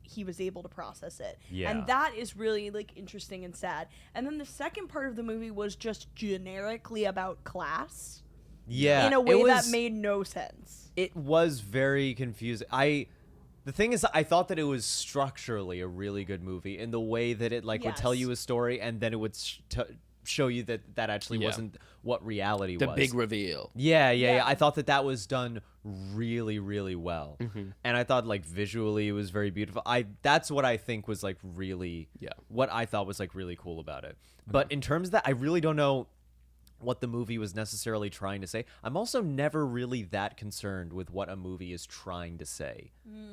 he was able to process it. Yeah. And that is really, like, interesting and sad. And then the second part of the movie was just generically about class. Yeah. In a way that made no sense. It was very confusing. The thing is, I thought that it was structurally a really good movie in the way that it, like, would tell you a story and then it would show you that actually wasn't what reality was. The big reveal. Yeah. I thought that was done really, really well. And I thought, like, visually it was very beautiful. That's what I think was, like, really what I thought was, like, really cool about it. But in terms of that, I really don't know what the movie was necessarily trying to say. I'm also never really that concerned with what a movie is trying to say.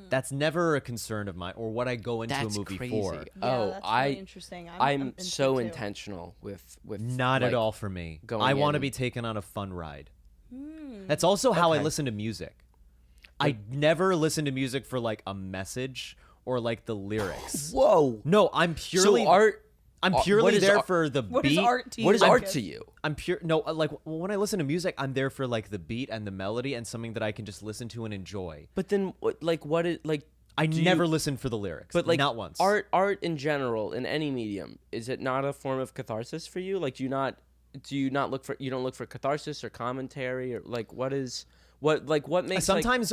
That's never a concern of mine or what I go into a movie for. Yeah, that's really interesting. I'm so intentional with not like, at all for me. Going I want to in. be taken on a fun ride. That's also how I listen to music. I never listen to music for, like, a message or, like, the lyrics. Whoa. No, I'm purely I'm purely there for the beat. What is art to you? What is art to you? I'm pure. No, like, when I listen to music, I'm there for, like, the beat and the melody and something that I can just listen to and enjoy. But then, what is like? I never listened for the lyrics, but like not once. Art in general, in any medium, is it not a form of catharsis for you? Like, do you not look for catharsis or commentary, or like what makes sometimes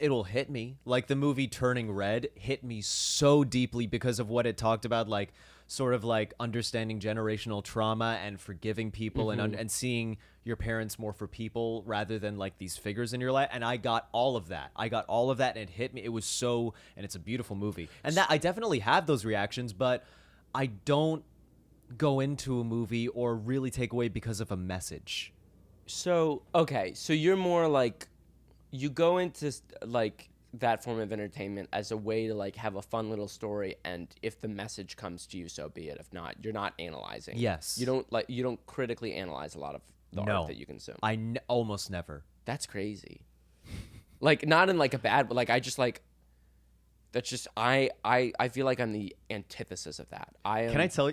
it'll hit me. Like the movie Turning Red hit me so deeply because of what it talked about, like sort of like understanding generational trauma and forgiving people and seeing your parents more for people rather than like these figures in your life. And I got all of that. And it hit me. It was so, and it's a beautiful movie. And that I definitely have those reactions, but I don't go into a movie or really take away because of a message. So, okay, so you're more like, you go into like that form of entertainment as a way to like have a fun little story, and if the message comes to you, so be it. If not, you're not analyzing. Yes. You don't critically analyze a lot of the art that you consume. Almost never. That's crazy. Like, not in like a bad, but like I just like, that's just I feel like I'm the antithesis of that. Can I tell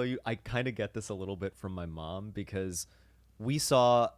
you? I kind of get this a little bit from my mom because we saw.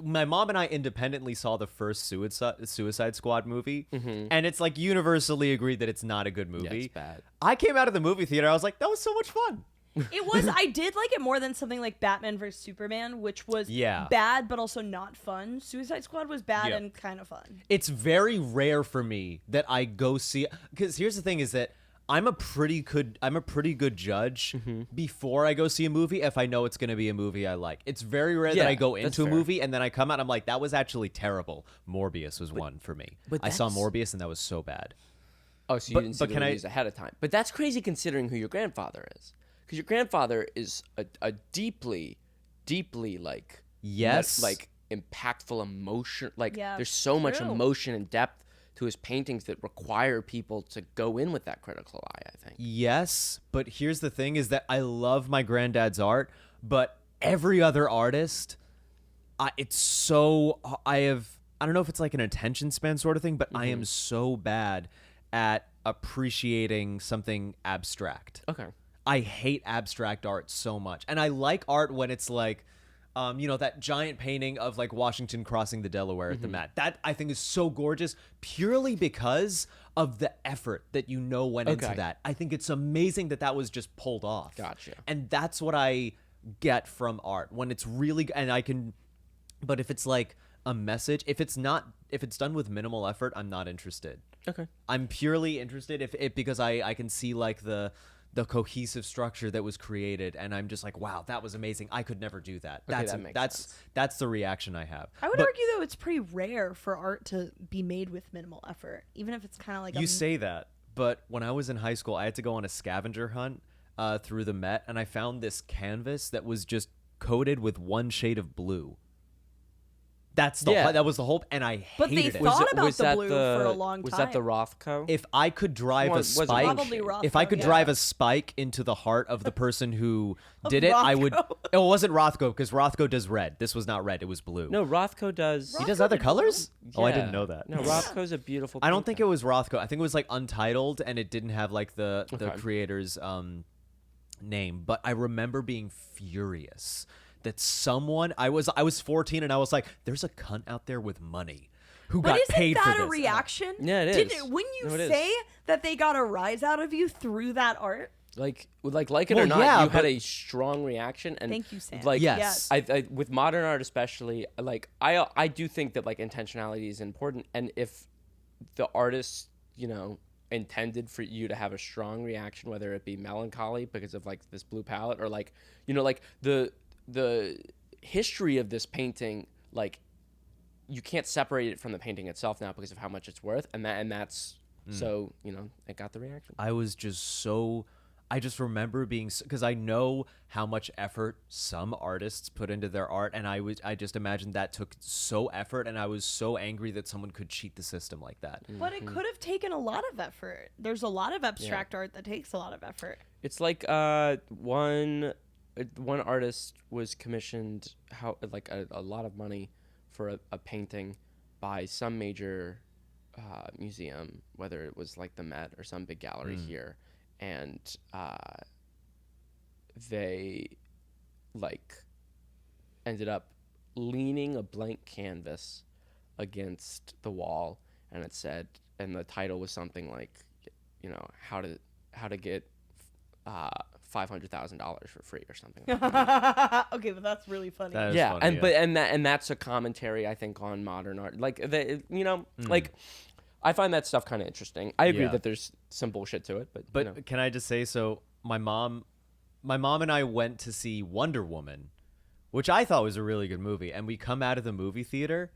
My mom and I independently saw the first Suicide Squad movie, and it's like universally agreed that it's not a good movie. Yeah, it's bad. I came out of the movie theater. I was like, that was so much fun. It was. I did like it more than something like Batman vs Superman, which was bad but also not fun. Suicide Squad was bad and kind of fun. It's very rare for me that I go see, because here's the thing: is that I'm a pretty good judge before I go see a movie if I know it's going to be a movie I like. It's very rare that I go into a movie and then I come out and I'm like, that was actually terrible. Morbius was one for me. I saw Morbius and that was so bad. Oh, so you didn't see the movies ahead of time. But that's crazy considering who your grandfather is. Because your grandfather is a deeply, deeply like impactful emotion. Like there's so much emotion and depth to his paintings that require people to go in with that critical eye, I think. Yes, but here's the thing is that I love my granddad's art, but every other artist, I don't know if it's like an attention span sort of thing, but I am so bad at appreciating something abstract. Okay. I hate abstract art so much. And I like art when it's like, that giant painting of like Washington crossing the Delaware at the Met. That I think is so gorgeous purely because of the effort that went into that. I think it's amazing that was just pulled off. Gotcha. And that's what I get from art when it's really, but if it's like a message, if it's done with minimal effort, I'm not interested. Okay. I'm purely interested because I can see like the cohesive structure that was created, and I'm just like, wow, that was amazing. I could never do that. Okay, that makes sense. That's the reaction I have. I would argue though it's pretty rare for art to be made with minimal effort, even if it's kind of like you say that, but when I was in high school, I had to go on a scavenger hunt through the Met, and I found this canvas that was just coated with one shade of blue. That was the whole, and I hated it. But they thought about the blue for a long time. Was that the Rothko? If I could drive a spike, probably Rothko, if I could drive a spike into the heart of the person who did it, I would. It wasn't Rothko because Rothko does red. This was not red. It was blue. No, Rothko does. He does other colors? Yeah. Oh, I didn't know that. No, Rothko's a beautiful. I don't think it was Rothko. I think it was like Untitled, and it didn't have like the creator's name. But I remember being furious that someone I was 14 and I was like, there's a cunt out there with money who got paid for this. But isn't that a reaction? Yeah, it is. Wouldn't you say that they got a rise out of you through that art? Like it or not, you had a strong reaction. And thank you, Sam. Like, yes. I with modern art especially, like I do think that like intentionality is important, and if the artist, intended for you to have a strong reaction, whether it be melancholy because of like this blue palette, or like like the history of this painting, like you can't separate it from the painting itself now because of how much it's worth, and that's so it got the reaction. I just remember being, because I know how much effort some artists put into their art, and I just imagined that took so effort, and I was so angry that someone could cheat the system like that. But it could have taken a lot of effort. There's a lot of abstract art that takes a lot of effort. It's like one artist was commissioned a lot of money for a painting by some major museum, whether it was like the Met or some big gallery here, and they ended up leaning a blank canvas against the wall, and it said, and the title was something like, you know, how to get $500,000 for free or something like that. Okay, but that's really funny. That is Yeah, funny, and yeah. but and that's a commentary, I think, on modern art. Like like I find that stuff kind of interesting. I agree Yeah. that there's some bullshit to it, but But you know. can I just say, so my mom and I went to see Wonder Woman, which I thought was a really good movie. And we come out of the movie theater.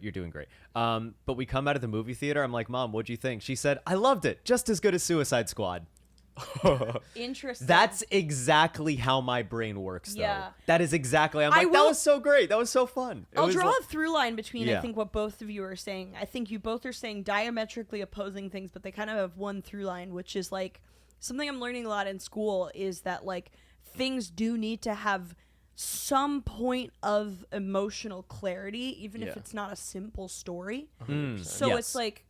You're doing great. But we come out of the movie theater. I'm like, Mom, what'd you think? She said, I loved it. Just as good as Suicide Squad. Interesting. That's exactly how my brain works, though. Yeah. That is exactly. I'm I like, that will- was so great. That was so fun. It I'll was draw like- a through line between, I Yeah. think, what both of you are saying. I think you both are saying diametrically opposing things, but they kind of have one through line, which is like something I'm learning a lot in school is that like things do need to have some point of emotional clarity, even if Yeah. it's not a simple story. Mm, So yes. it's like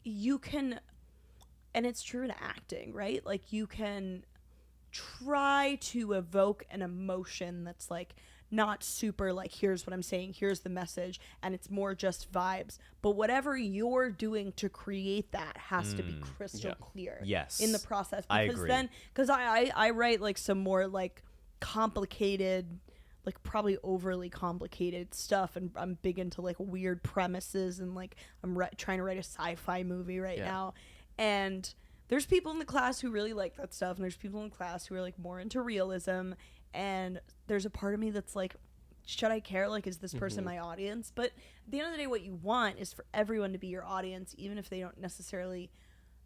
you can, and it's true in acting, right? Like you can try to evoke an emotion that's like not super like, here's what I'm saying, here's the message, and it's more just vibes. But whatever you're doing to create that has to be crystal clear Yes. in the process. I Because agree. then, because I write like some more like complicated, like probably overly complicated stuff, and I'm big into like weird premises, and like I'm trying to write a sci-fi movie right now, and there's people in the class who really like that stuff, and there's people in the class who are like more into realism, and there's a part of me that's like, should I care? Like, is this person my audience? But at the end of the day, what you want is for everyone to be your audience, even if they don't necessarily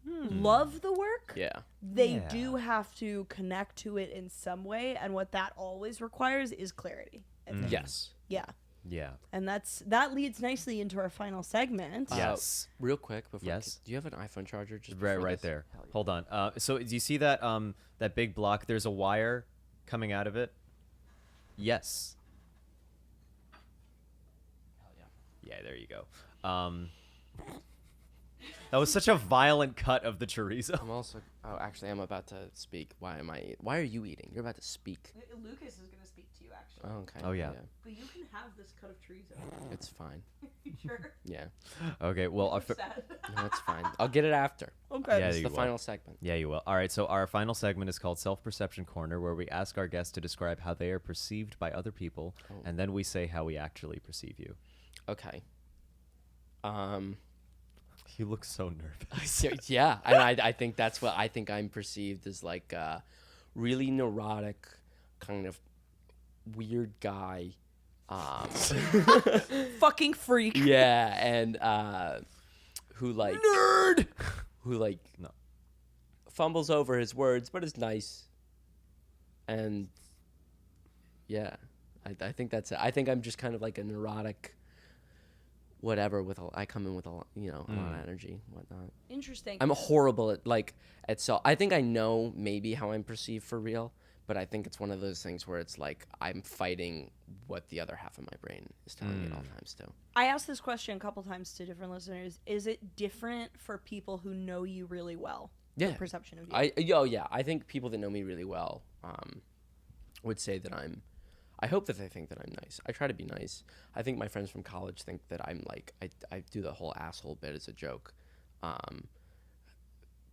love the work. Yeah. They Yeah. do have to connect to it in some way, and what that always requires is clarity. I think. Yes. Yeah. Yeah. And that leads nicely into our final segment. Yes. Real quick before Yes. do you have an iPhone charger just Right, before right this? there. Hell yeah. Hold on. So do you see that that big block? There's a wire coming out of it. Yes. Hell yeah. Yeah, there you go. That was such a violent cut of the chorizo. I'm also actually I'm about to speak. Why are you eating? You're about to speak. Lucas is going to speak to you, actually. Oh, okay. Oh, yeah. But you can have this cut of chorizo. It's fine. Sure. Yeah. Okay, well, Sad. No, it's fine. I'll get it after. Okay. Yeah, It's you the will. final segment. Yeah, you will. All right, so our final segment is called Self-Perception Corner, where we ask our guests to describe how they are perceived by other people, and then we say how we actually perceive you. Okay. You look so nervous. Yeah, and I think that's what I think I'm perceived as, like a really neurotic, kind of weird guy. Fucking freak. Yeah, and who like Nerd! who like No. fumbles over his words, but is nice. And yeah, I think that's it. I think I'm just kind of like a neurotic whatever I come in with a lot of energy, whatnot. Interesting. I'm horrible at so I think I know maybe how I'm perceived for real, but I think it's one of those things where it's like I'm fighting what the other half of my brain is telling me at all times too. I asked this question a couple times to different listeners. Is it different for people who know you really well? Yeah. The perception of you. I think people that know me really well would say that I hope that they think that I'm nice. I try to be nice. I think my friends from college think that I'm like I do the whole asshole bit as a joke.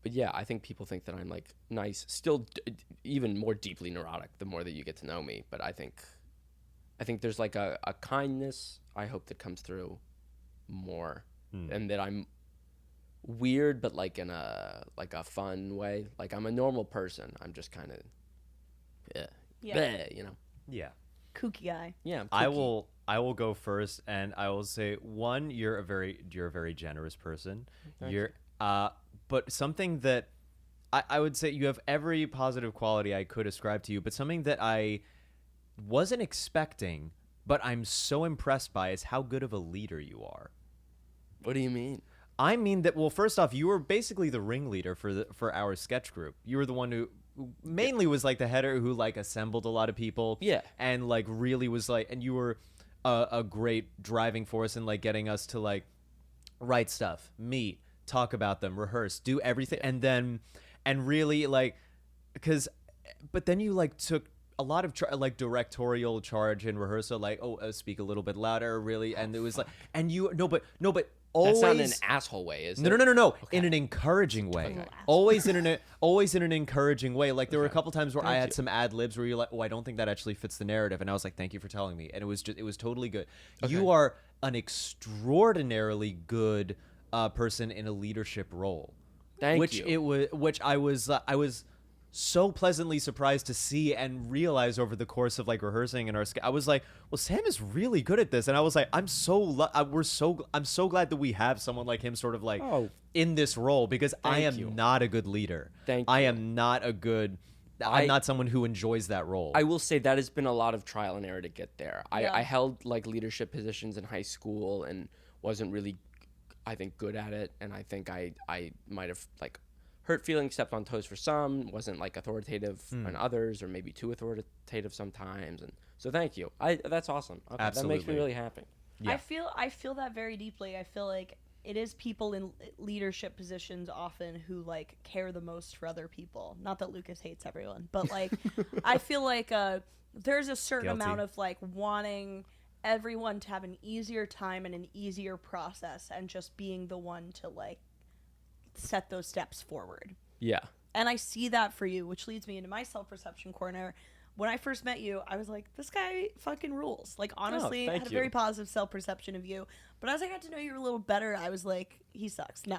But yeah, I think people think that I'm like nice, still even more deeply neurotic the more that you get to know me. But I think there's like a kindness I hope that comes through more, and that I'm weird, but like in a fun way. Like I'm a normal person. I'm just kind of Yeah. Yeah. Kooky guy. Yeah, I'm I kooky. will go first, and I will say, one, you're a very generous person. Thank You're but something that I would say you have every positive quality I could ascribe to you, but something that I wasn't expecting, but I'm so impressed by is how good of a leader you are. What do you mean? I mean that, well, first off, you were basically the ringleader for our sketch group. You were the one who mainly was like the header who like assembled a lot of people. Yeah. And like really was like, and you were a great driving force in like getting us to like write stuff, meet, talk about them, rehearse, do everything. And really like, but then you like took a lot of like directorial charge in rehearsal, like, speak a little bit louder, really. And it was like, and you, no, but always That's not in an asshole way, is no, it? no. In an encouraging way. Okay. Always in an encouraging way. Like there were a couple times where I Thank had you. some ad libs where you're like, "Oh, I don't think that actually fits the narrative," and I was like, "Thank you for telling me." And it was totally good. You are an extraordinarily good person in a leadership role. Thank you. Which I was so pleasantly surprised to see and realize over the course of like rehearsing and I was like, well, Sam is really good at this, and I was like, I'm so glad that we have someone like him sort of like in this role, because I am you. not a good leader. I am not a good. I'm not someone who enjoys that role. I will say that has been a lot of trial and error to get there. Yeah. I held like leadership positions in high school and wasn't really, I think, good at it. And I think I might have like hurt feelings, stepped on toes for some, wasn't like authoritative on others, or maybe too authoritative sometimes. And so thank you. That's awesome. Okay, Absolutely. that makes me really happy. Yeah. I feel that very deeply. I feel like it is people in leadership positions often who like care the most for other people. Not that Lucas hates everyone, but like I feel like there's a certain Guilty. amount of like wanting everyone to have an easier time and an easier process, and just being the one to like set those steps forward. Yeah. And I see that for you, which leads me into my self-perception corner. When I first met you, I was like, this guy fucking rules. Like, honestly, I thank had a you. very positive self-perception of you. But as I got to know you a little better, I was like, he sucks. No.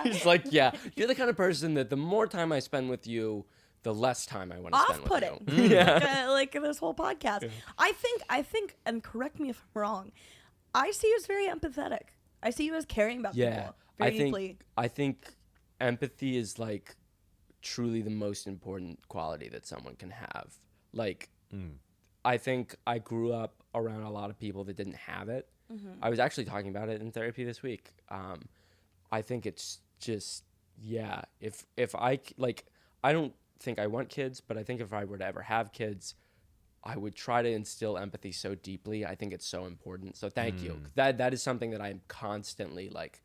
He's like, yeah, you're the kind of person that the more time I spend with you, the less time I want to spend with Off-putting. you. Yeah. Like this whole podcast. Yeah. I think, and correct me if I'm wrong, I see you as very empathetic. I see you as caring about people very deeply. I think empathy is like truly the most important quality that someone can have. Like, I think I grew up around a lot of people that didn't have it. Mm-hmm. I was actually talking about it in therapy this week. I think it's just, yeah, if I, like, I don't think I want kids, but I think if I were to ever have kids, I would try to instill empathy so deeply. I think it's so important. So thank you. That is something that I'm constantly like,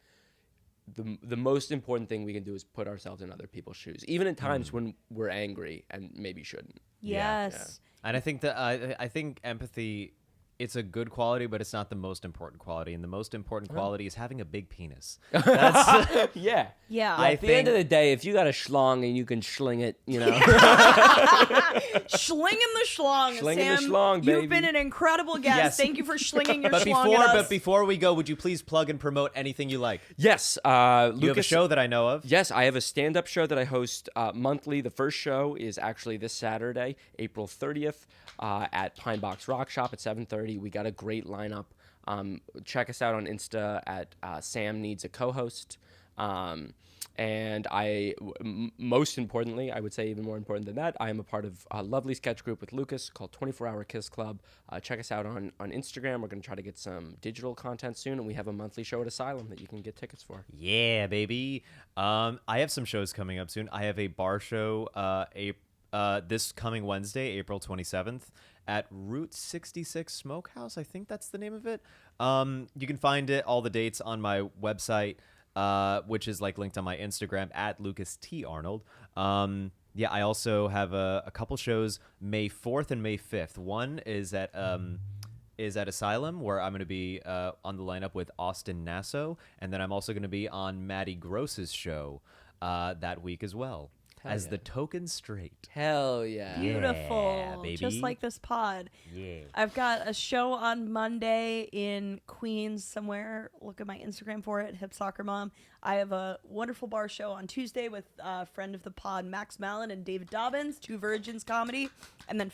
the most important thing we can do is put ourselves in other people's shoes, even in times when we're angry and maybe shouldn't. Yes. Yeah. And I think that I think empathy, it's a good quality, but it's not the most important quality. And the most important quality is having a big penis. That's, Yeah. Yeah. At the end of the day, if you got a schlong and you can schling it, you know. Schlinging the schlong. Schlinging the Sam, schlong, you've baby. been an incredible guest. Yes. Thank you for schlinging your but schlong at us. but before we go, would you please plug and promote anything you like? Yes. You have a Lucas, show that I know of. Yes, I have a stand-up show that I host monthly. The first show is actually this Saturday, April 30th, at Pine Box Rock Shop at 7:30. We got a great lineup. Check us out on Insta at Sam Needs a Co-host. And most importantly, I would say even more important than that, I am a part of a lovely sketch group with Lucas called 24 Hour Kiss Club. Check us out on Instagram. We're going to try to get some digital content soon, and we have a monthly show at Asylum that you can get tickets for. Yeah, baby. I have some shows coming up soon. I have a bar show this coming Wednesday, April 27th, at Route 66 Smokehouse. I think that's the name of it. You can find all the dates on my website, which is like linked on my Instagram at Lucas T. Arnold. Yeah, I also have a couple shows May 4th and May 5th. One is at Asylum, where I'm going to be on the lineup with Austin Nasso, and then I'm also going to be on Maddie Gross's show that week as well. Hell as yeah. the token straight. Hell yeah. Beautiful. Yeah, baby. Just like this pod. Yeah. I've got a show on Monday in Queens somewhere. Look at my Instagram for it, Hip Soccer Mom. I have a wonderful bar show on Tuesday with a friend of the pod, Max Mallon and David Dobbins, Two Virgins comedy. And then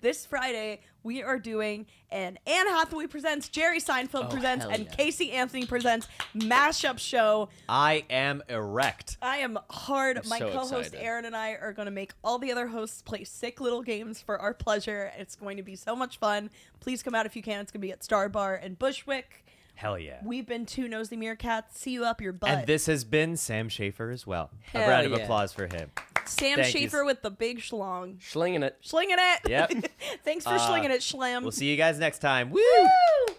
this Friday, we are doing an Anne Hathaway Presents, Jerry Seinfeld Presents, hell and yeah. Casey Anthony Presents mashup show. I am erect. I am hard. My so co-host excited. Aaron and I are going to make all the other hosts play sick little games for our pleasure. It's going to be so much fun. Please come out if you can. It's going to be at Star Bar in Bushwick. Hell yeah. We've been to Nosy Meerkats. See you up your butt. And this has been Sam Schaefer as well. Hell a round of yeah. applause for him. Sam Thank you. Schaefer with the big schlong. Schlinging it. Schlinging it. Yep. Thanks for schlinging it, Schlam. We'll see you guys next time. Woo! Woo!